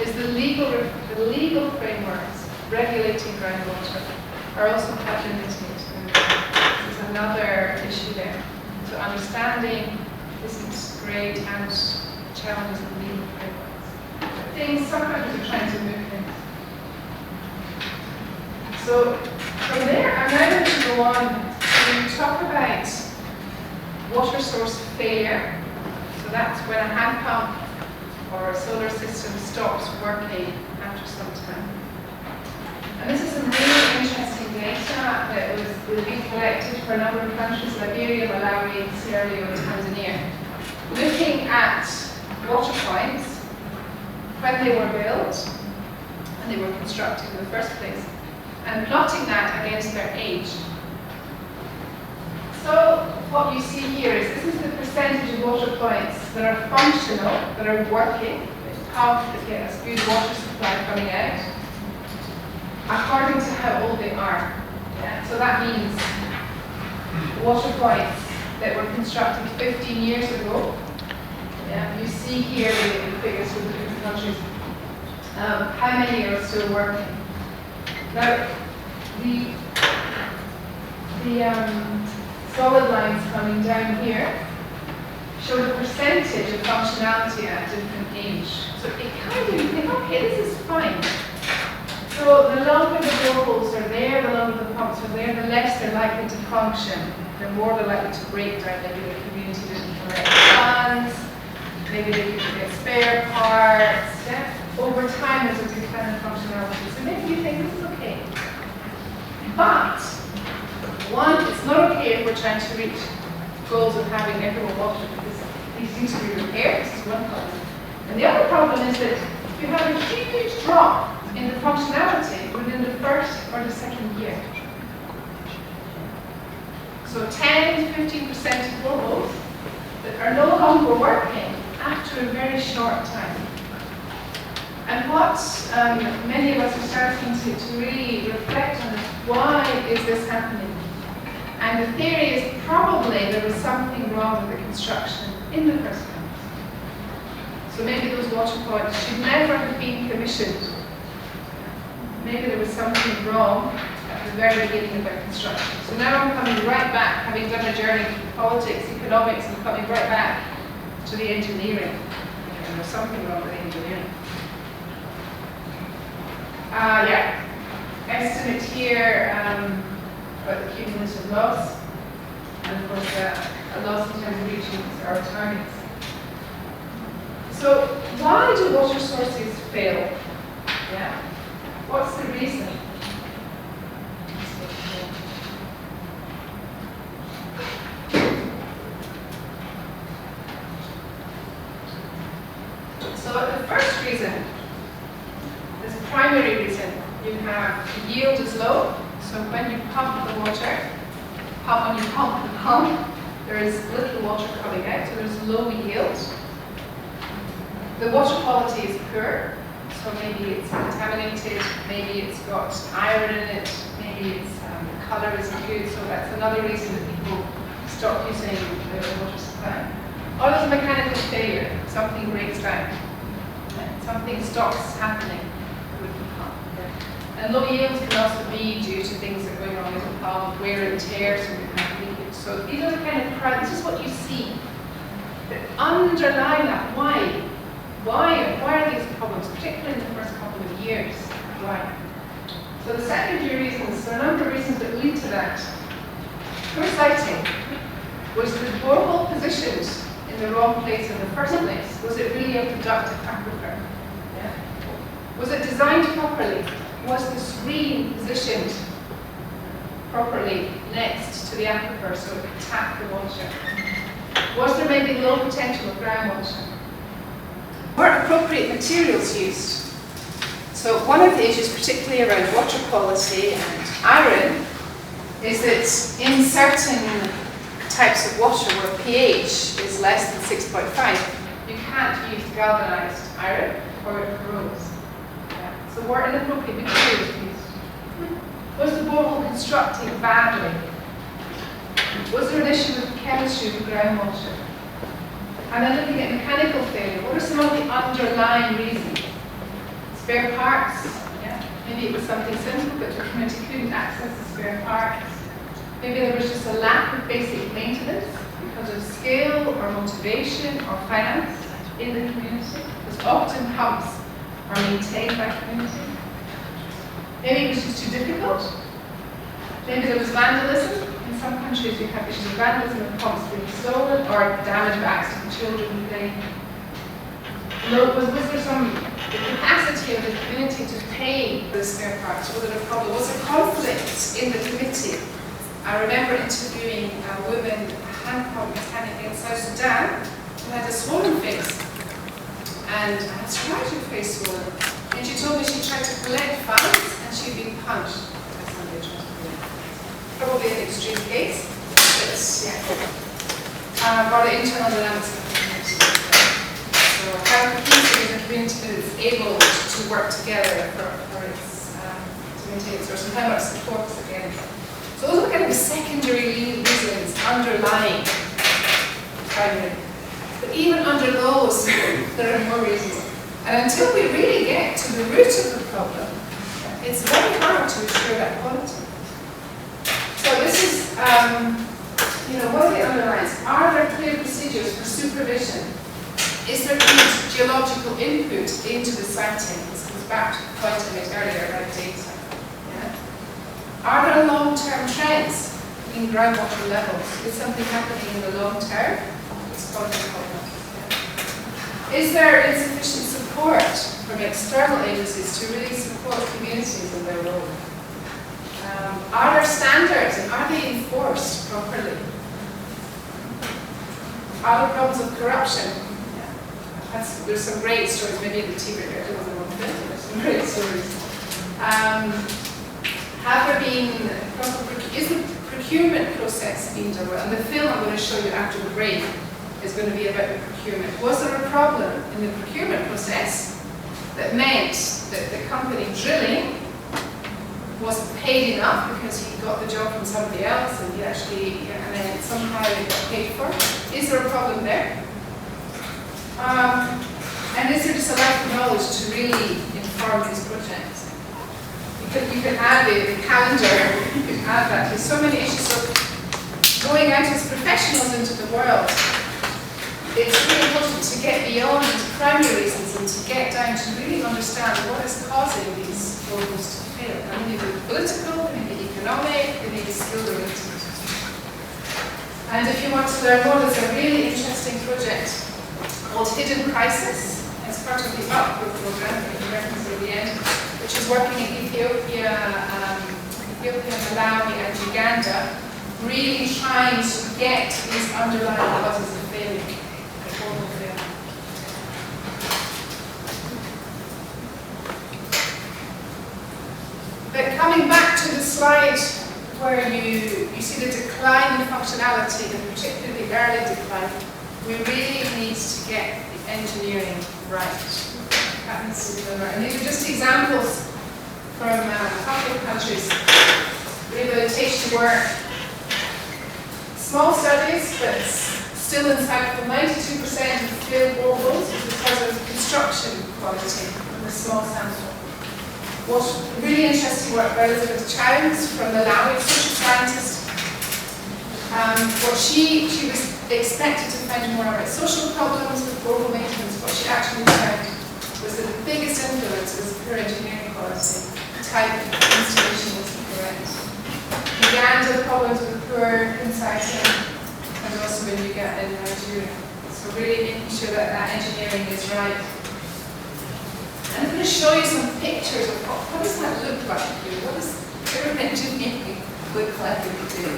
is the legal frameworks regulating groundwater are also quite limited. And this is another issue there. So understanding isn't great, and challenges in legal frameworks. Some countries are trying to move things. So from there, I'm now going to go on to talk about water source failure. So that's when a hand pump or a solar system stops working after some time. And this is some really interesting data that was being collected for a number of countries: Liberia, Malawi, Sierra Leone, Tanzania, looking at water points when they were built and they were constructed in the first place, and plotting that against their age. So what you see here is this is the percentage of water points that are functional, that are working, that get a good water supply coming out, according to how old they are. Yeah? So that means water points that were constructed 15 years ago. Yeah? You see here the figures for the different countries. How many are still working? Now, the solid lines coming down here show the percentage of functionality at different age. So it kind of, you think, okay, this is fine. So the longer the boreholes are there, the longer the pumps are there, the less they're likely to function. The more they're likely to break down. Maybe the community didn't collect funds, maybe they couldn't get spare parts. Yeah? Over time, there's a decline in functionality. So maybe you think this is okay. But one, it's not okay if we're trying to reach goals of having everyone water, because these things to be repaired. This is one problem. And the other problem is that you have a huge drop in the functionality within the first or the second year. So 10 to 15% of boreholes that are no longer working after a very short time. And what many of us are starting to really reflect on is, why is this happening? And the theory is probably there was something wrong with the construction in the first place. So maybe those water points should never have been commissioned. Maybe there was something wrong at the very beginning of their construction. So now I'm coming right back, having done a journey through politics, economics, and coming right back to the engineering. And there's something wrong with engineering. Yeah. Estimate here about the cumulative loss, and of course a loss in terms of reaching our targets. So why do water sources fail? Yeah. What's the reason? So the first reason, this primary reason, you have the yield is low. So when you pump the water, when you pump the pump, there is little water coming out, so there's low yield. The water quality is poor, so maybe it's contaminated, maybe it's got iron in it, maybe it's the colour isn't good, so that's another reason that people stop using the water supply. Or there's mechanical failure, something breaks down, something stops happening with the pump. And low yields can also be due to things that are going on with the pump, wear and tear, so we have leakage. So these are the kind of this is what you see. But underlying that, why? Why are these problems, particularly in the first couple of years? Why? So the secondary reasons, there are a number of reasons that lead to that. Poor siting. Was the borehole positioned in the wrong place in the first place? Was it really a productive aquifer? Yeah. Was it designed properly? Was the screen positioned properly next to the aquifer so it could tap the water? Was there maybe low potential of groundwater? Were appropriate materials used? So one of the issues, particularly around water quality and iron, is that in certain types of water where pH is less than 6.5, you can't use galvanized iron or it corrodes. So were inappropriate materials used? Was the borehole constructed badly? Was there an issue with the chemistry of the groundwater? And then looking at mechanical failure, what are some of the underlying reasons? Spare parts, yeah. Maybe it was something simple, but the community couldn't access the spare parts. Maybe there was just a lack of basic maintenance because of skill or motivation or finance in the community, because often pumps are maintained by community. Maybe it was just too difficult. Maybe there was vandalism. In some countries you have issues of vandalism of pumps being stolen or damage by accident children playing. Was there some capacity of the community to pay for the spare parts? Was there a problem? Was there conflict in the committee? I remember interviewing a woman, a hand pump mechanic in South Sudan, who had a swollen face. And I asked her, why is your face swollen? And she told me she tried to collect funds and she'd been punched by somebody trying to collect funds. Probably an extreme case, but yeah. Or the internal dynamics of the community. So how the community is able to work together for its, to maintain its source, and how much support is again. So those are kind of the secondary reasons underlying primary. But even under those, there are more reasons. And until we really get to the root of the problem, it's very hard to ensure that quality. So this is, what are the underlines? Are there clear procedures for supervision? Is there good geological input into the siting? This comes back to the point I made earlier about data. Yeah? Are there long-term trends in groundwater levels? Is something happening in the long term? It's causing a problem. Yeah. Is there insufficient support from external agencies to really support communities in their role? Are there standards and are they enforced properly? Are there problems of corruption? Yeah. There's some great stories, maybe in the tea break, I don't know what there's some great stories. Have there been, is the procurement process being done well. And the film I'm going to show you after the break is going to be about the procurement. Was there a problem in the procurement process that meant that the company drilling wasn't paid enough because he got the job from somebody else and he actually, and then somehow it got paid for? Is there a problem there? And is there just a lack of knowledge to really inform these projects? You can add the calendar, you can add that. There's so many issues. So going out as professionals into the world, it's really important to get beyond primary reasons and to get down to really understand what is causing these programs to fail. And they may be political, they may be economic, they may be skill related. And if you want to learn more, there's a really interesting project called Hidden Crisis. It's part of the UPGro program, that you referenced at the end, which is working in Ethiopia, Malawi, and Uganda, really trying to get these underlying causes of failure before they fail. But coming back to the slide where you see the decline in functionality, and particularly the early decline, we really need to get the engineering right. And these are just examples from a couple of countries. Rehabilitation work, small studies, but still insightful. 92% of failed boreholes is because of construction quality in the small sample. What really interesting work by Elizabeth Childs from Malawi, social scientist. What she was expected to find more about social problems with borehole maintenance. What she actually found was that the biggest influence was poor engineering quality. The type of installation wasn't correct. Uganda problems with poor insighting, and also when you get in Nigeria. So really making sure that that engineering is right. I'm going to show you some pictures of what does that look like here? What does poor engineering look like if you do?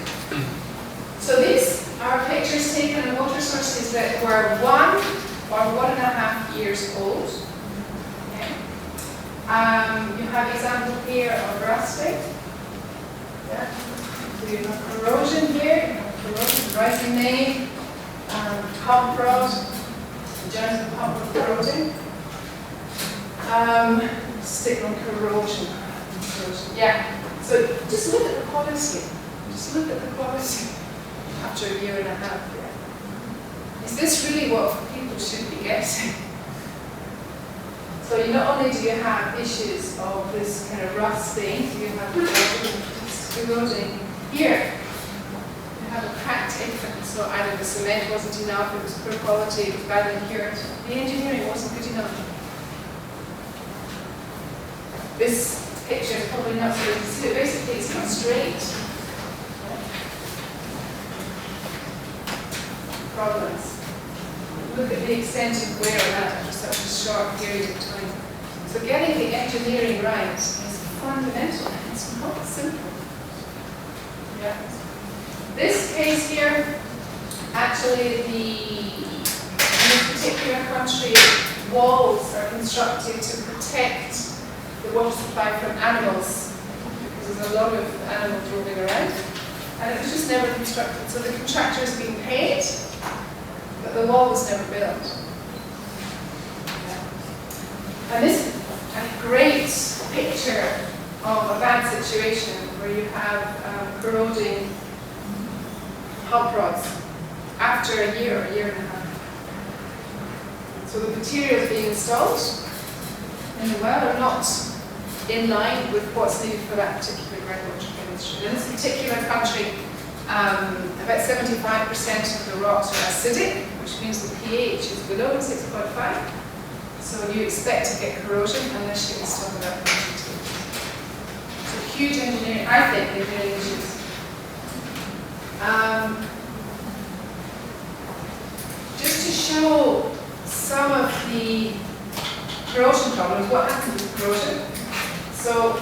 So these are pictures taken of water sources that were 1 or 1.5 years old. Okay. You have example here of rusting. Yeah. So you have corrosion here, you have corrosion, rising name, pump rod, the germs of pump rod corroding. Stick on corrosion. Yeah. So just look at the quality. Just look at the quality after 1.5 years. Yeah. Is this really what people should be getting? So you not only do you have issues of this kind of rusting, you have corroding here. You have a cracked apron, so either the cement wasn't enough, it was poor quality, it was badly cured. The engineering wasn't good enough. This picture is probably not so easy to see, but basically it's not straight. Problems. Look at the extent of wear on that after such a short period of time. So getting the engineering right is fundamental. It's not simple. Yeah. This case here, actually in this particular country, walls are constructed to protect the water supply from animals, because there's a lot of animals roaming around, and it was just never constructed. So the contractor is being paid, but the wall was never built. Yeah. And this is a great picture of a bad situation where you have corroding pump rods after a year or 1.5 years. So the materials being installed in the well are not in line with what's needed for that particular groundwater chemistry. In this particular country, about 75% of the rocks are acidic, which means the pH is below 6.5. So you expect to get corrosion unless you install that quantity. So huge engineering, I think, engineering issues. Just to show some of the corrosion problems, what happens with corrosion. So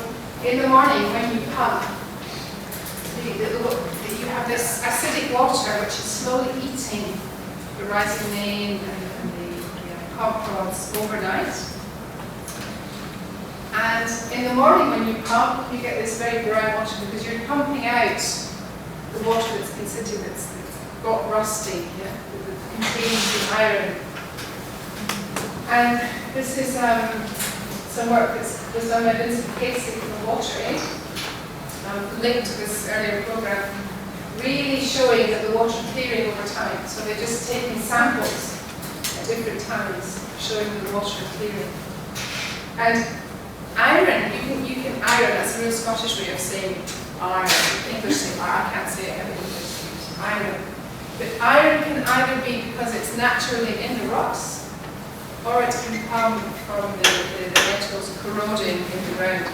in the morning when you pump, you have this acidic water which is slowly eating the rising main and the pump rods overnight. And in the morning when you pump, you get this very brown water because you're pumping out the water that's been sitting that's got rusty, yeah, that contains the iron. And this is some work that's was done by Vincent Casey from WaterAid, linked to this earlier program, really showing that the water clearing over time. So they're just taking samples at different times, showing the water clearing. And iron, you can iron, that's a real Scottish way of saying iron. English say iron, I can't say it in English, iron. But iron can either be because it's naturally in the rocks, or it can come from the metals corroding in the ground.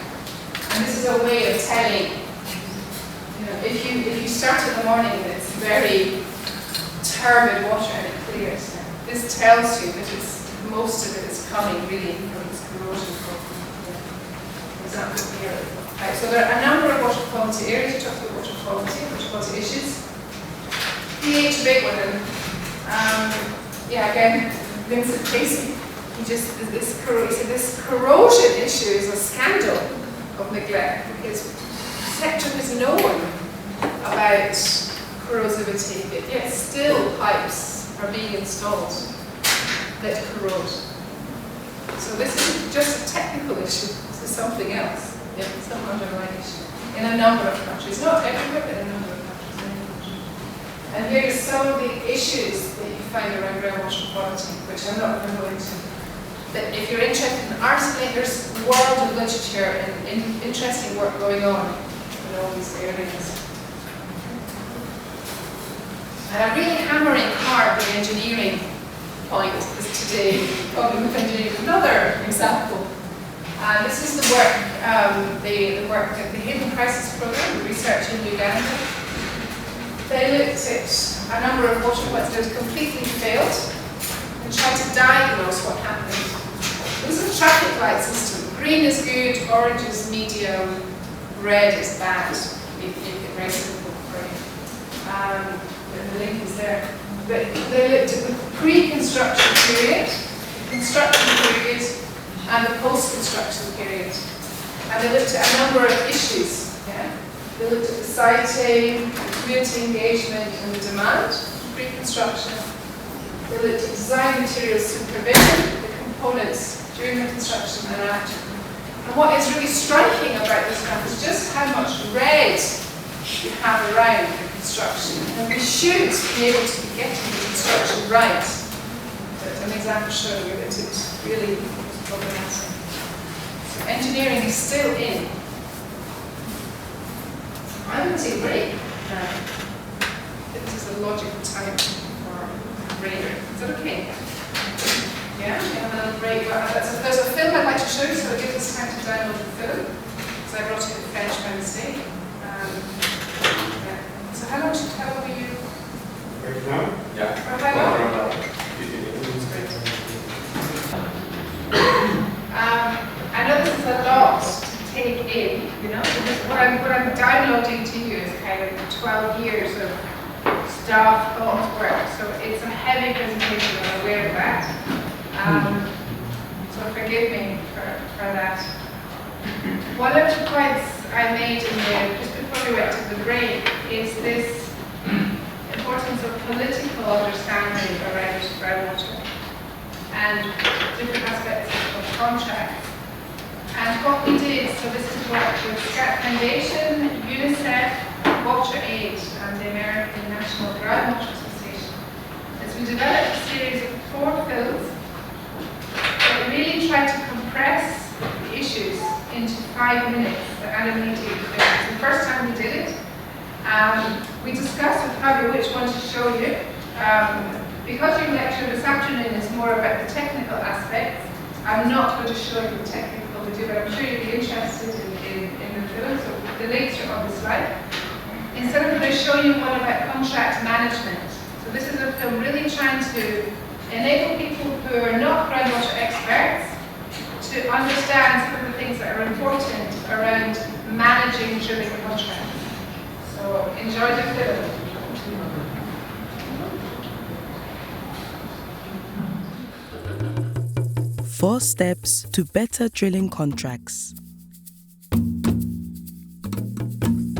And this is a way of telling, if you start in the morning and it's very turbid water and it clears, this tells you that most of it is coming really from this corrosion problem. For example, here. Right, so there are a number of water quality areas. We talked about water quality issues. pH, a big one. Again, Vincent Casey, he said this corrosion issue is a scandal of neglect because the sector has known about corrosivity, but yet still pipes are being installed that corrode. So this isn't just a technical issue, this is something else, some underlying issue in a number of countries, not everywhere, but in a number of countries. And here are some of the issues that you find around groundwater quality, which I'm not going to go into. But if you're interested in arsenic, there's a world of literature and interesting work going on in all these areas. And I'm really hammering hard the engineering point today, talking with engineering. Another example. This is the work, the Hidden Crisis Program, the research in Uganda. They looked at a number of water points that had completely failed and tried to diagnose what happened. This is a traffic light system. Green is good, orange is medium, red is bad. Make it very simple for you. The link is there. But they looked at the pre-construction period, the construction period, and the post-construction period. And they looked at a number of issues. Yeah? They looked at the siting, the community engagement, and the demand, pre-construction. They looked at design materials supervision, the components during the construction and after. And what is really striking about this graph is just how much red you have around the construction. And we should be able to be getting the construction right. But an example showing you that it's really problematic. So engineering is still in. I'm going to take a break now. This is a logical time for a break. Is that okay? Yeah, we have a little break. There's a film I'd like to show you, so it gives us time to download the film. So I brought it in French by mistake. So how long are you? Right now? Yeah. For how long? I know this is a lot to take in, what I'm downloading to you is kind of 12 years of staff thought work, so it's a heavy presentation, I'm aware of that. So forgive me for that. One of the points I made in there, just before we went to the break, is this importance of political understanding around groundwater and different aspects of contracts. And what we did, so this is work with SKAT Foundation, UNICEF, WaterAid, and the American National Groundwater Association, is we developed a series of 4 films that really try to compress the issues into 5 minutes that animated the film. It's the first time we did it. We discussed with Fabio which one to show you. Because your lecture this afternoon is more about the technical aspects, I'm not going to show you the technical we do, but I'm sure you'll be interested in the film, so the links are on the slide. Instead, I'm going to show you one about contract management. So this is a film really trying to enable people who are not groundwater experts to understand some of the things that are important around managing drilling contracts. So enjoy the film. 4 steps to better drilling contracts.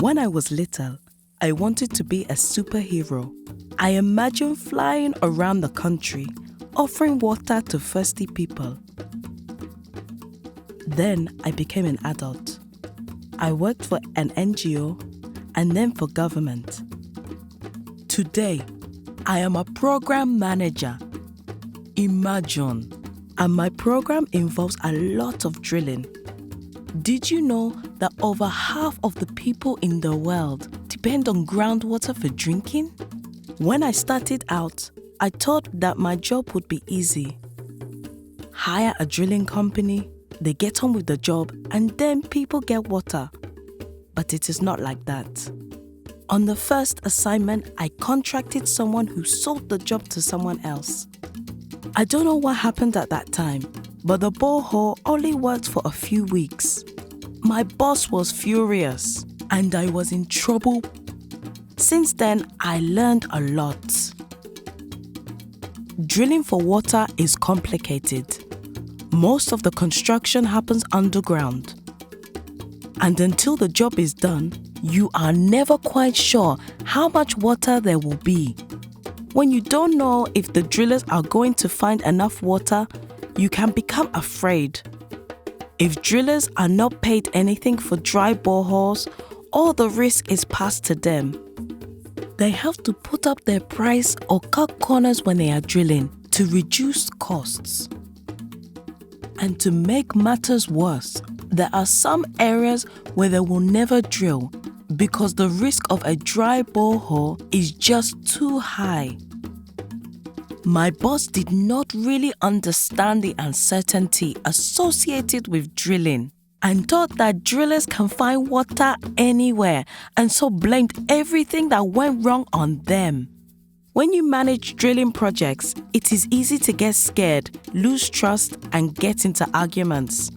When I was little, I wanted to be a superhero. I imagined flying around the country, offering water to thirsty people. Then I became an adult. I worked for an NGO and then for government. Today, I am a program manager. Imagine. And my program involves a lot of drilling. Did you know that over half of the people in the world depend on groundwater for drinking? When I started out, I thought that my job would be easy. Hire a drilling company, they get on with the job, and then people get water. But it is not like that. On the first assignment, I contracted someone who sold the job to someone else. I don't know what happened at that time, but the borehole only worked for a few weeks. My boss was furious, and I was in trouble. Since then, I learned a lot. Drilling for water is complicated. Most of the construction happens underground. And until the job is done, you are never quite sure how much water there will be. When you don't know if the drillers are going to find enough water, you can become afraid. If drillers are not paid anything for dry boreholes, all the risk is passed to them. They have to put up their price or cut corners when they are drilling to reduce costs. And to make matters worse, there are some areas where they will never drill because the risk of a dry borehole is just too high. My boss did not really understand the uncertainty associated with drilling and thought that drillers can find water anywhere and so blamed everything that went wrong on them. When you manage drilling projects, it is easy to get scared, lose trust, and get into arguments.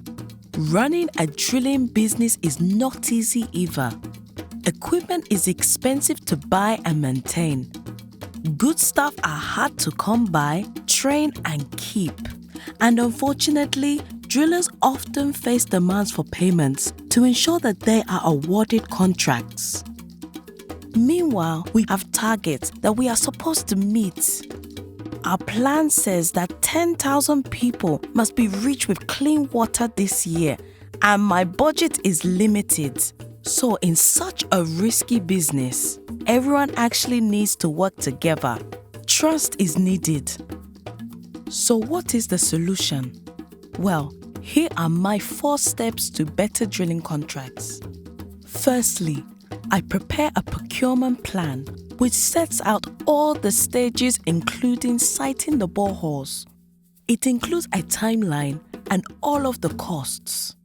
Running a drilling business is not easy either. Equipment is expensive to buy and maintain. Good staff are hard to come by, train, and keep. And unfortunately, drillers often face demands for payments to ensure that they are awarded contracts. Meanwhile, we have targets that we are supposed to meet. Our plan says that 10,000 people must be reached with clean water this year, and my budget is limited. So in such a risky business, everyone actually needs to work together. Trust is needed. So what is the solution? Well, here are my 4 steps to better drilling contracts. Firstly, I prepare a procurement plan which sets out all the stages including siting the boreholes. It includes a timeline and all of the costs.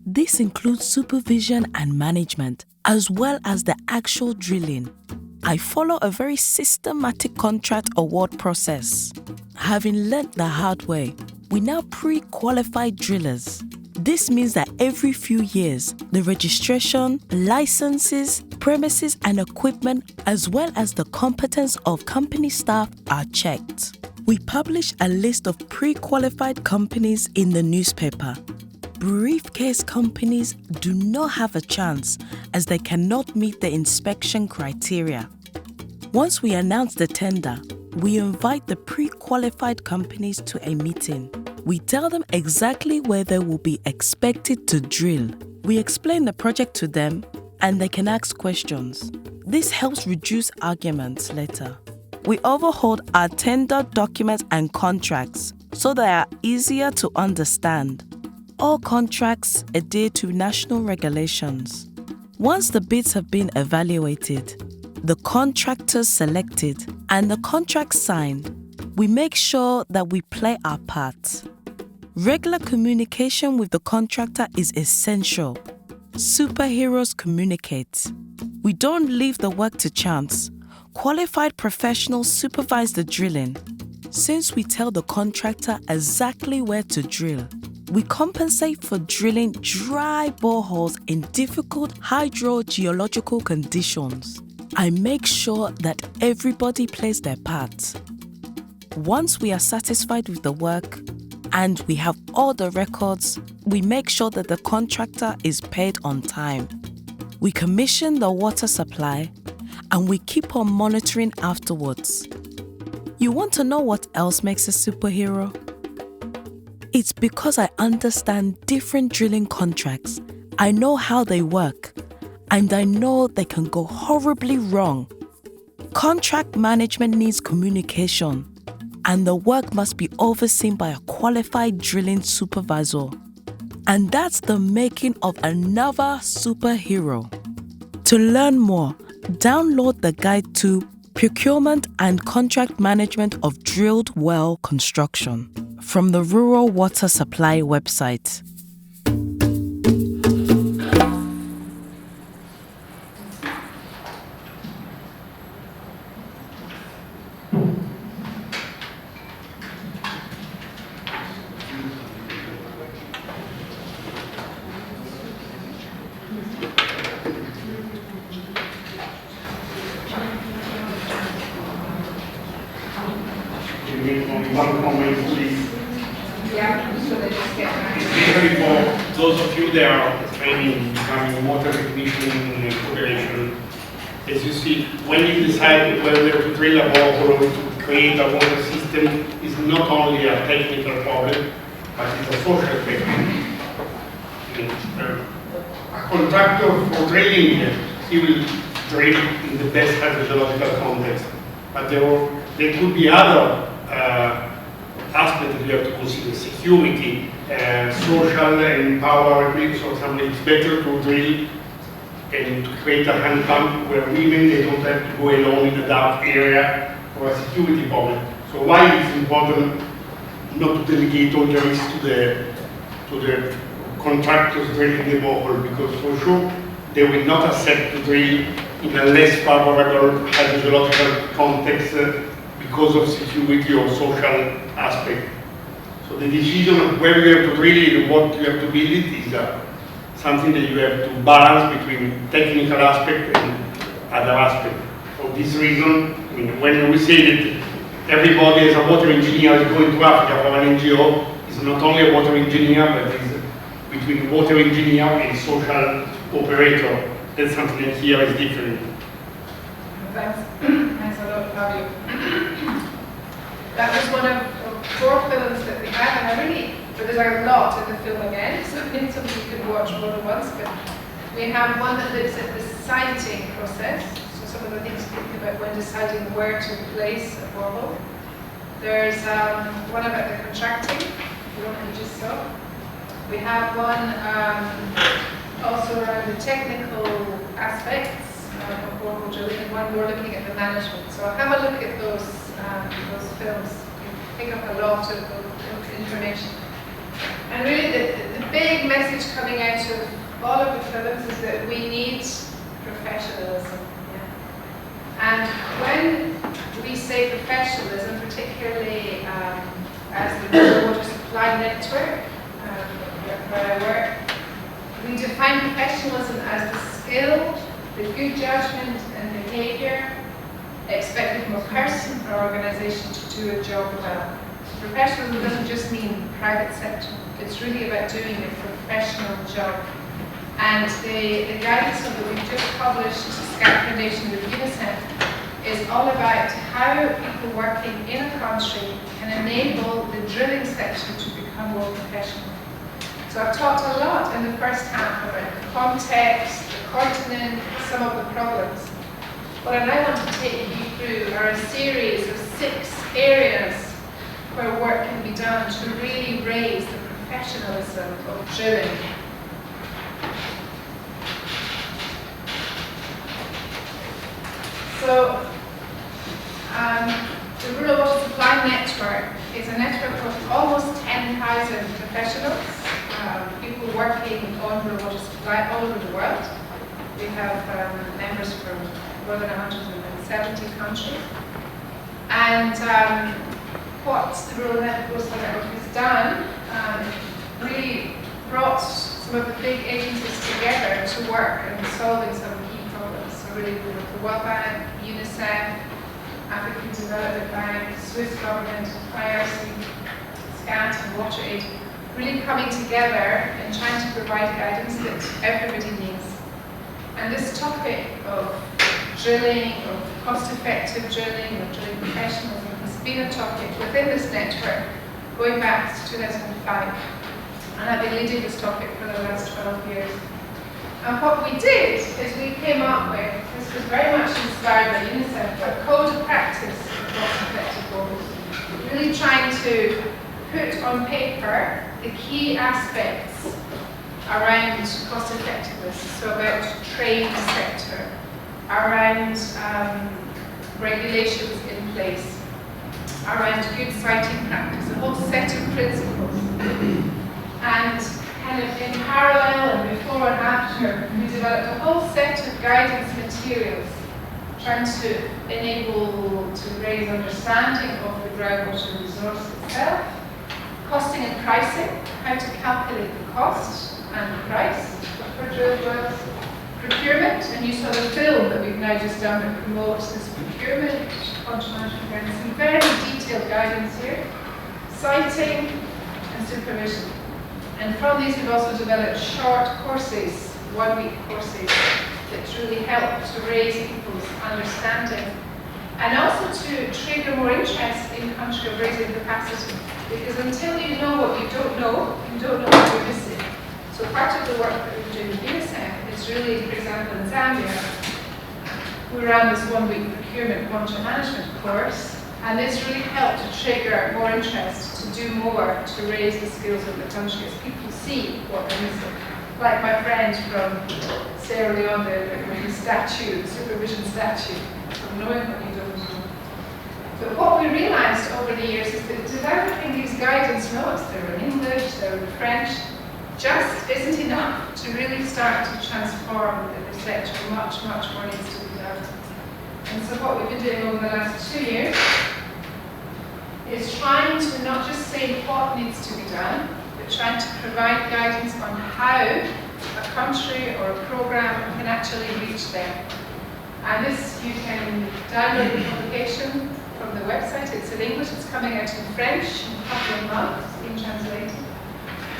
This includes supervision and management as well as the actual drilling. I follow a very systematic contract award process. Having learnt the hard way, we now pre-qualify drillers. This means that every few years, the registration, licenses, premises and equipment, as well as the competence of company staff are checked. We publish a list of pre-qualified companies in the newspaper. Briefcase companies do not have a chance as they cannot meet the inspection criteria. Once we announce the tender, we invite the pre-qualified companies to a meeting. We tell them exactly where they will be expected to drill. We explain the project to them and they can ask questions. This helps reduce arguments later. We overhaul our tender documents and contracts so they are easier to understand. All contracts adhere to national regulations. Once the bids have been evaluated, the contractors selected, and the contract signed, we make sure that we play our part. Regular communication with the contractor is essential. Superheroes communicate. We don't leave the work to chance. Qualified professionals supervise the drilling. Since we tell the contractor exactly where to drill, we compensate for drilling dry boreholes in difficult hydrogeological conditions. I make sure that everybody plays their part. Once we are satisfied with the work and we have all the records, we make sure that the contractor is paid on time. We commission the water supply and we keep on monitoring afterwards. You want to know what else makes a superhero? It's because I understand different drilling contracts. I know how they work, and I know they can go horribly wrong. Contract management needs communication, and the work must be overseen by a qualified drilling supervisor. And that's the making of another superhero. To learn more, download the guide to Procurement and Contract Management of Drilled Well Construction from the Rural Water Supply website. One comment, please. Yeah, so they just get back. Especially for those of you that are training, becoming water technician operation. As you see, when you decide whether to drill a borehole or to create a water system, is not only a technical problem, but it's a social question. A contractor for drilling, he will drill in the best hydrogeological context, but there could be other aspects that we have to consider: security, social and power. So something it's better to drill and to create a hand pump where women they don't have to go alone in a dark area for a security problem. So why it's important not to delegate all the risk to the contractors drilling the borehole, because for sure they will not accept to drill in a less favorable hydrogeological context because of security or social aspect. So the decision of where you have to drill and what you have to build it is something that you have to balance between technical aspect and other aspect. For this reason, I mean, when we say that everybody as a water engineer is going to Africa for an NGO, it's not only a water engineer, but it's between water engineer and social operator. That's something that here is different. Thanks. Thanks a lot, Fabio. That was one of 4 films that we have, and but there's a lot in the film again, so maybe something you can watch more than once. But we have one that looks at the siting process, so some of the things to think about when deciding where to place a borehole. There's one about the contracting, the one that you just saw. We have one also around the technical aspects of borehole drilling, and one more looking at the management. So have a look at those films. You pick up a lot of information. And really the big message coming out of all of the films is that we need professionalism. Yeah. And when we say professionalism, particularly as the water supply network, where I work, we define professionalism as the skill, the good judgment and behaviour expected from a person or organisation to do a job well. So professionalism doesn't just mean private sector, it's really about doing a professional job. And the guidance that we've just published, SKAT Foundation with UNICEF, is all about how people working in a country can enable the drilling section to become more professional. So I've talked a lot in the first half about the context, the continent, some of the problems. What I now want to take you through are a series of 6 areas where work can be done to really raise the professionalism of drilling. So, the Rural Water Supply Network is a network of almost 10,000 professionals, people working on rural water supply all over the world. We have members from more than 170 countries. And what the Rural Water Network has done really brought some of the big agencies together to work in solving some key problems. So really the World Bank, UNICEF, African Development Bank, Swiss government, IRC, SKAT and WaterAid, really coming together and trying to provide guidance that everybody needs. And this topic of drilling, of cost-effective drilling, of drilling professionalism has been a topic within this network going back to 2005. And I've been leading this topic for the last 12 years. And what we did is we came up with, this was very much inspired by UNICEF, a code of practice for cost-effective goals. Really trying to put on paper the key aspects around cost effectiveness, so about trade sector, around regulations in place, around good siting practice, a whole set of principles. And kind of in parallel and before and after, we developed a whole set of guidance materials trying to enable to raise understanding of the groundwater resource itself, costing and pricing, how to calculate the cost and the price for drilled wells, procurement, and you saw the film that we've now just done that promotes this procurement, contract management guidance, some very detailed guidance here, siting and supervision. And from these we've also developed short courses, 1-week courses, that really help to raise people's understanding and also to trigger more interest in country of raising capacity. Because until you know what you don't know what you're missing. So part of the work that we're doing with UNICEF is really, for example, in Zambia, we ran this 1-week procurement contract management course, and this really helped to trigger more interest to do more to raise the skills of the country as people see what they're missing. Like my friend from Sierra Leone, the statute, the supervision statute, of knowing what you don't know. But what we realized over the years is that developing these guidance notes, they're in English, they're in French, just isn't enough to really start to transform the sector. Much more needs to be done. And so what we've been doing over the last 2 years is trying to not just say what needs to be done, but trying to provide guidance on how a country or a program can actually reach them. And this, you can download the publication from the website. It's in English, it's coming out in French in a couple of months, it's being translated.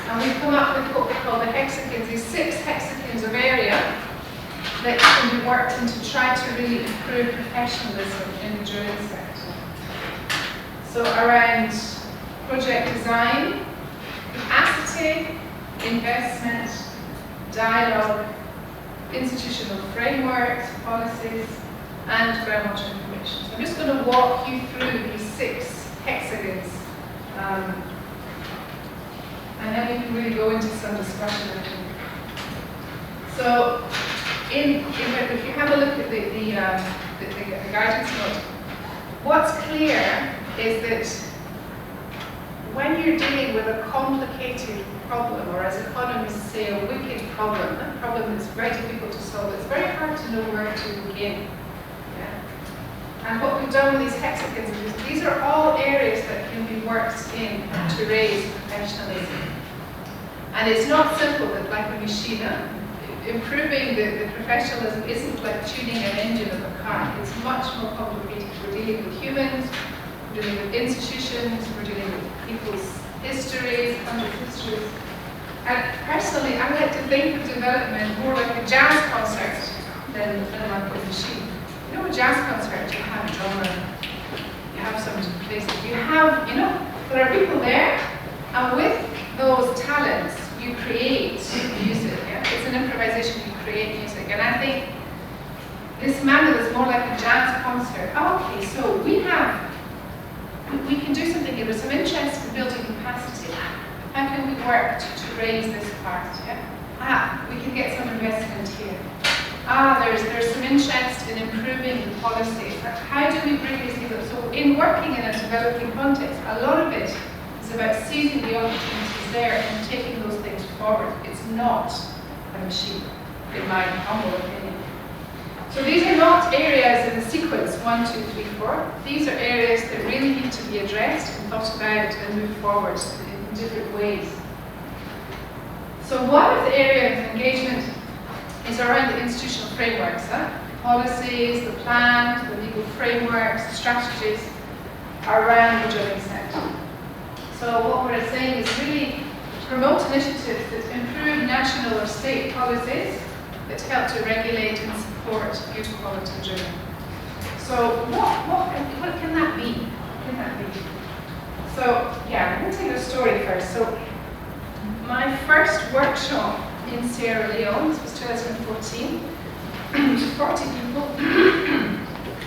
And we've come up with what we call the hexagons, these 6 hexagons of area that can be worked in to try to really improve professionalism in the drilling sector. So around project design, capacity, investment, dialogue, institutional frameworks, policies, and groundwater information. So I'm just going to walk you through these 6 hexagons, and then we can really go into some discussion. So, if you have a look at the guidance note, what's clear is that when you're dealing with a complicated problem, or as economists say, a wicked problem, a problem that's very difficult to solve, it's very hard to know where to begin. And what we've done with these hexagons is these are all areas that can be worked in to raise professionalism. And it's not simple, that like a machine. Improving the professionalism isn't like tuning an engine of a car. It's much more complicated. We're dealing with humans, we're dealing with institutions, we're dealing with people's histories, countries' histories. And personally, I like to think of development more like a jazz concert than like a machine. You know, a jazz concert, you have a drummer, you have someone to play it. You have, there are people there, and with those talents, you create music. Yeah? It's an improvisation, you create music. And I think this manner is more like a jazz concert. Okay, so we can do something here. There's some interest in building capacity. How can we work to raise this part? Yeah? We can get some investment here. There's some interest in improving the policy. How do we bring these things up? So in working in a developing context, a lot of it is about seizing the opportunities there and taking those things forward. It's not a machine, in my humble opinion. So these are not areas in the sequence 1, 2, 3, 4. These are areas that really need to be addressed and thought about and moved forward in different ways. So one of the areas of engagement is around the institutional frameworks, policies, the plans, the legal frameworks, the strategies around the drilling sector. So what we're saying is really promote initiatives that improve national or state policies that help to regulate and support good quality drilling. So what can that be? What can that be? So yeah, I'm going to tell you a story first. So my first workshop in Sierra Leone, this was 2014, 40 people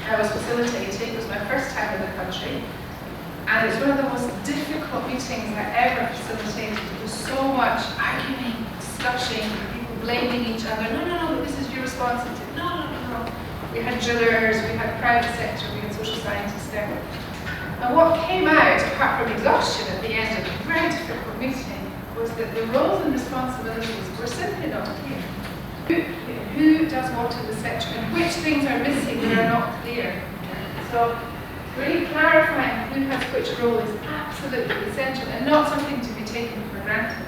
I was facilitating. It was my first time in the country. And it's one of the most difficult meetings I ever facilitated. There was so much arguing, discussion, people blaming each other. No, this is your responsibility. No. We had drillers, we had private sector, we had social scientists there. And what came out, apart from exhaustion at the end of a very difficult meeting, was that the roles and responsibilities were simply not clear. Who does what in the sector and which things are missing that are not clear? So really clarifying who has which role is absolutely essential and not something to be taken for granted.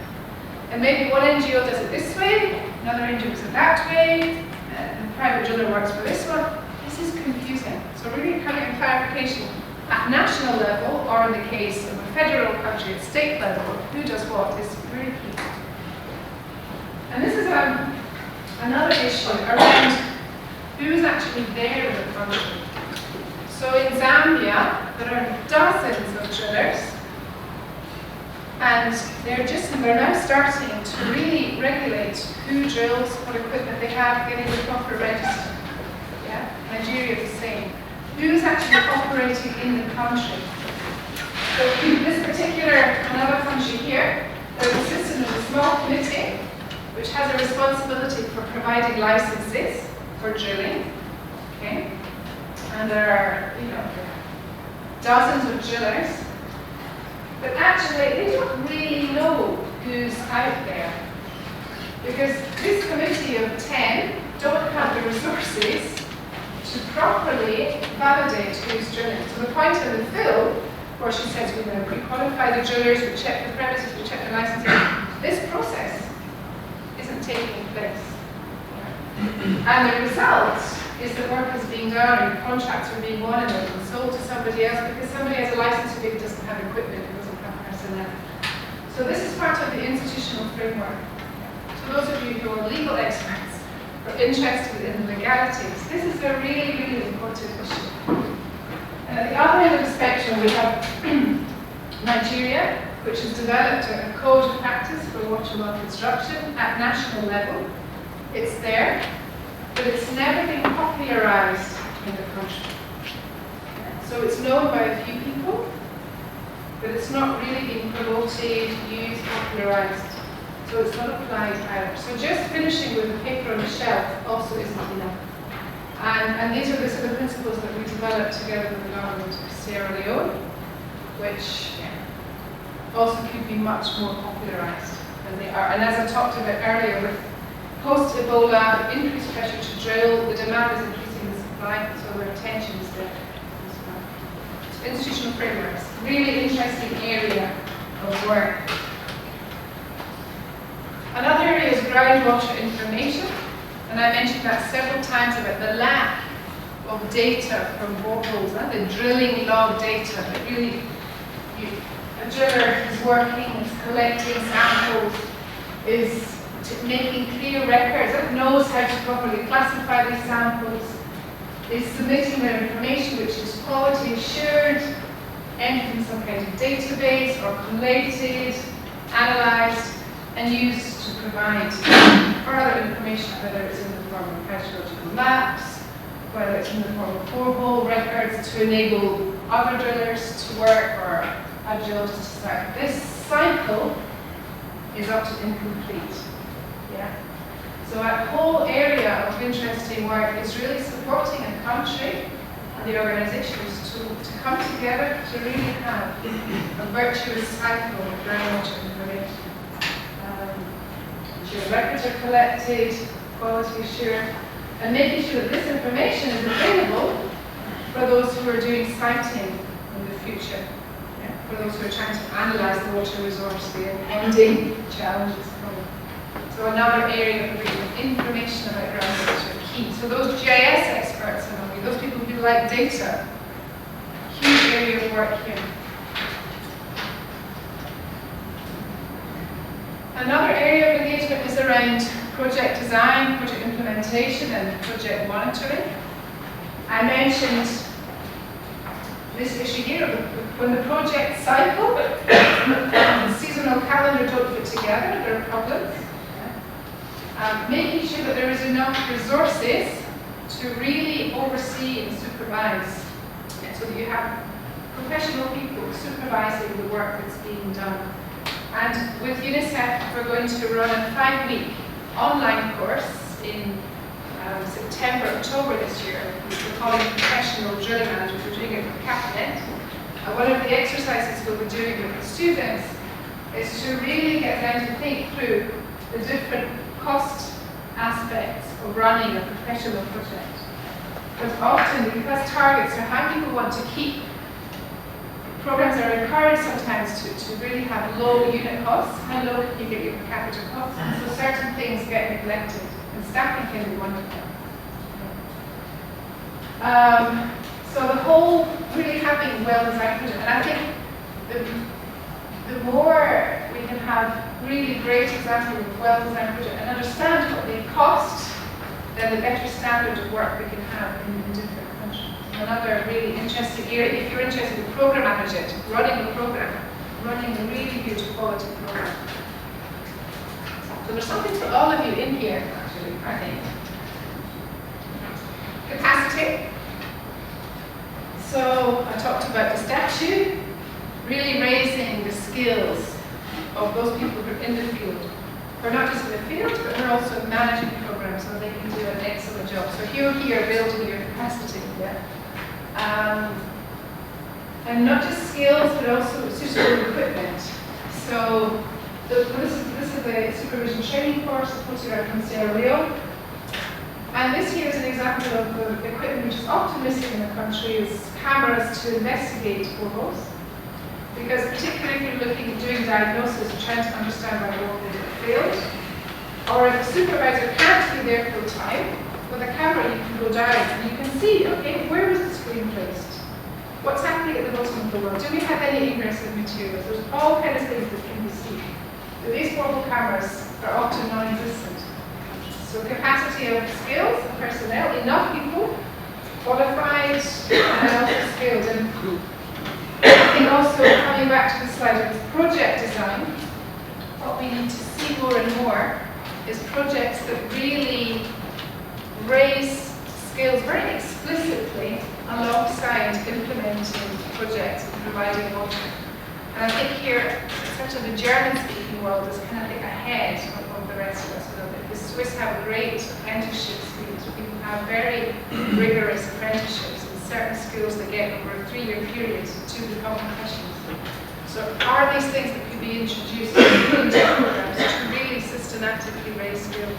And maybe one NGO does it this way, another NGO does it that way, the private driller works for this one. This is confusing. So really having a clarification at national level, or in the case of a federal country at state level, who does what is really key. And this is another issue around who is actually there in the country. So in Zambia, there are dozens of drillers, and they're now starting to really regulate who drills, what equipment they have, getting the proper register. Yeah, Nigeria the same. Who's actually operating in the country? So in this particular, another country here, there's a system of a small committee which has a responsibility for providing licenses for drilling. Okay? And there are, dozens of drillers, but actually they don't really know who's out there, because this committee of 10 don't have the resources to properly validate who's drilling. So the point in the film, where she says we're going to pre-qualify the drillers, we check the premises, we check the licenses, this process isn't taking place. And the result is that work is being done and contracts are being won and sold to somebody else because somebody has a license who maybe doesn't have equipment and doesn't have personnel. So this is part of the institutional framework. So those of you who are legal experts or interested in legalities, this is a really, really important issue. And at the other end of the spectrum we have Nigeria, which has developed a code of practice for water well construction at national level. It's there, but it's never been popularized in the country. So it's known by a few people, but it's not really being promoted, used, popularized. So it's not applied either. So just finishing with a paper on the shelf also isn't enough. And these are the sort of principles that we developed together with the government of Sierra Leone, which also could be much more popularized than they are. And as I talked about earlier, with post-Ebola, increased pressure to drill, the demand is increasing the supply, so the attention is there as well. So institutional frameworks, really interesting area of work. Another area is groundwater information, and I mentioned that several times about the lack of data from boreholes, the drilling log data that really, a driller is working, is collecting samples, is making clear records, that knows how to properly classify these samples, is submitting their information which is quality assured, entered in some kind of database or collated, analysed, and used to provide further information, whether it's in the form of hydrological maps, whether it's in the form of borehole records to enable other drillers to work or a geologist to start. This cycle is up to incomplete. Yeah. So a whole area of interesting work is really supporting a country and the organizations to come together to really have a virtuous cycle of groundwater information. Records are collected, quality assured, and making sure that this information is available for those who are doing siting in the future, for those who are trying to analyse the water resource, the impending challenges coming. So another area of information about groundwater are key. So those GIS experts among you, those people who like data, huge area of work here. Another area of engagement is around project design, project implementation and project monitoring. I mentioned this issue here, when the project cycle and the seasonal calendar don't fit together, there are problems. Making sure that there is enough resources to really oversee and supervise, so that you have professional people supervising the work that's being done. And with UNICEF, we're going to run a 5-week online course in September, October this year. We're calling it Professional Drilling Management. We're doing it with CAPNet. And one of the exercises we'll be doing with the students is to really get them to think through the different cost aspects of running a professional project. Because often, because targets are high, people want to keep. Programs are encouraged sometimes to really have low unit costs. How low can you get your per capita costs? And so certain things get neglected, and staffing can be one of them. So the whole really having well-designed project, and I think the more we can have really great examples of well-designed project and understand what they cost, then the better standard of work we can have in different countries. Another really interesting area, if you're interested in program management, running a program, running a really good quality program. So there's something for all of you in here, actually, I think. Capacity. So I talked about the statute, really raising the skills of those people who are in the field. They're not just in the field, but they're also managing programs, so they can do an excellent job. So you're here building your capacity. Yeah? And not just skills, but also suitable equipment. So this is a supervision training course put together from Sierra Leone. And this here is an example of the equipment which is often missing in the country is cameras to investigate boreholes. Because particularly if you're looking at doing diagnosis and trying to understand why the borehole failed, or if the supervisor can't be there full time, with a camera you can go down and you can see, okay, where is the screen placed? What's happening at the bottom of the well? Do we have any aggressive materials? There's all kinds of things that can be seen. But these borehole cameras are often non-existent. So capacity of skills and personnel, enough people, qualified, and also skilled. And I think also, coming back to the slide of project design, what we need to see more and more is projects that really raise skills very explicitly alongside implementing projects and providing water. And I think here, sort of the German-speaking world is kind of ahead of the rest of us. The Swiss have a great apprenticeship scheme. People have very rigorous apprenticeships and certain skills they get over a 3-year period to become professionals. So are these things that could be introduced into programs to really systematically raise skill?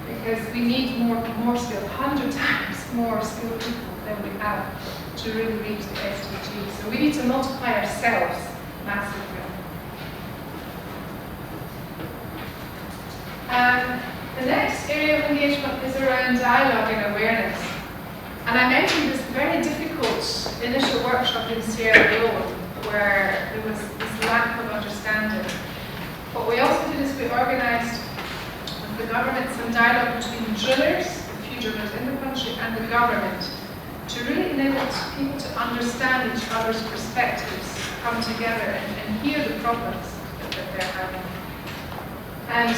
Because we need more skill, 100 times more skilled people than we have to really reach the SDGs. So we need to multiply ourselves massively. The next area of engagement is around dialogue and awareness. And I mentioned this very difficult initial workshop in Sierra Leone where there was this lack of understanding. What we also did is we organized with the government some dialogue between drillers, a few drillers in the country, and the government to really enable people to understand each other's perspectives, come together and hear the problems that they're having. And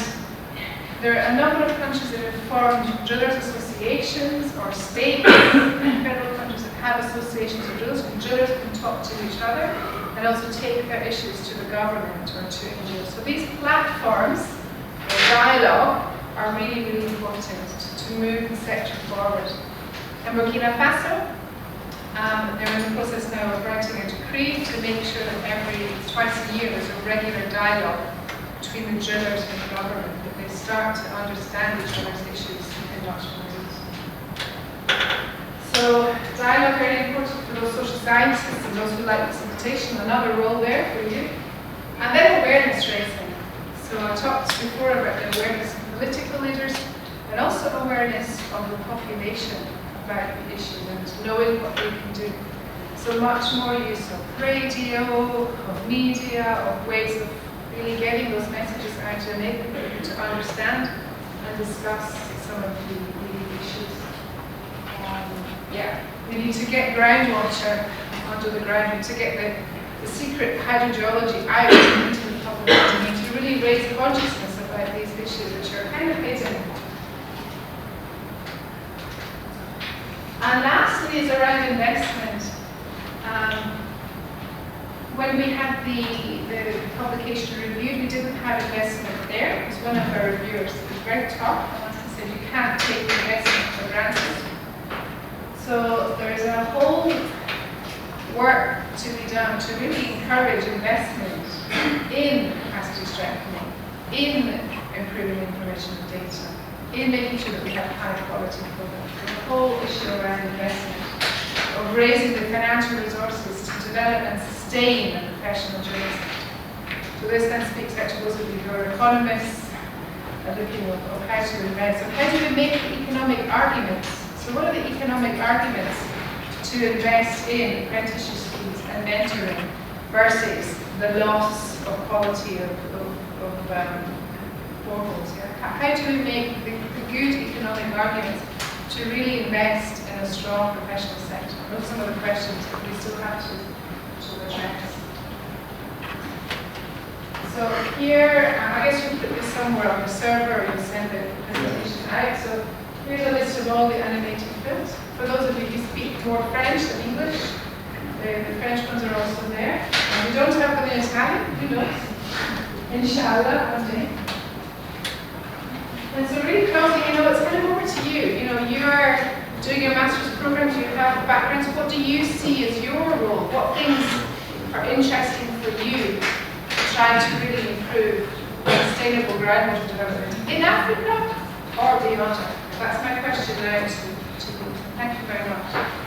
there are a number of countries that have formed drillers associations or states, federal countries that have associations of drillers, and drillers can talk to each other and also take their issues to the government or to NGOs. So these platforms of dialogue are really, really important to move the sector forward. In Burkina Faso, they're in the process now of writing a decree to make sure that twice a year there's a regular dialogue between the drillers and the government, that they start to understand each other's issues and not So dialogue very important for those social scientists and those who like facilitation, another role there for you. And then awareness raising. So I talked before about the awareness of political leaders and also awareness of the population about the issues and knowing what they can do. So much more use of radio, of media, of ways of really getting those messages out to enable people to understand and discuss some of the issues. Yeah, we need to get groundwater under the ground, and to get the secret hydrogeology out into the public domain, to really raise consciousness about these issues which are kind of hidden. And lastly is around investment. When we had the publication reviewed, we didn't have investment there, because one of our reviewers was very tough and said you can't take investment for granted. So there's a whole work to be done to really encourage investment in capacity strengthening, in improving information and data, in making sure that we have high quality programs. The whole issue around investment, of raising the financial resources to develop and sustain a professional journalism. So this then speaks out to those of you who are economists and looking at how to invest. So how do we make the economic arguments? So what are the economic arguments to invest in apprenticeship schemes and mentoring versus the loss of quality of boreholes? Yeah? How do we make the good economic arguments to really invest in a strong professional sector? Those are some of the questions that we still have to address. So here, I guess you'll put this somewhere on the server, you'll send the presentation out. So here's a list of all the animated films. For those of you who speak more French than English, the French ones are also there. And we don't have them in Italian, who knows? Inshallah, one day. And so really closing, it's kind of over to you. You're doing your master's programs, you have backgrounds. What do you see as your role? What things are interesting for you to try to really improve sustainable groundwater development in Africa or beyond? That's my question now to you. Thank you very much.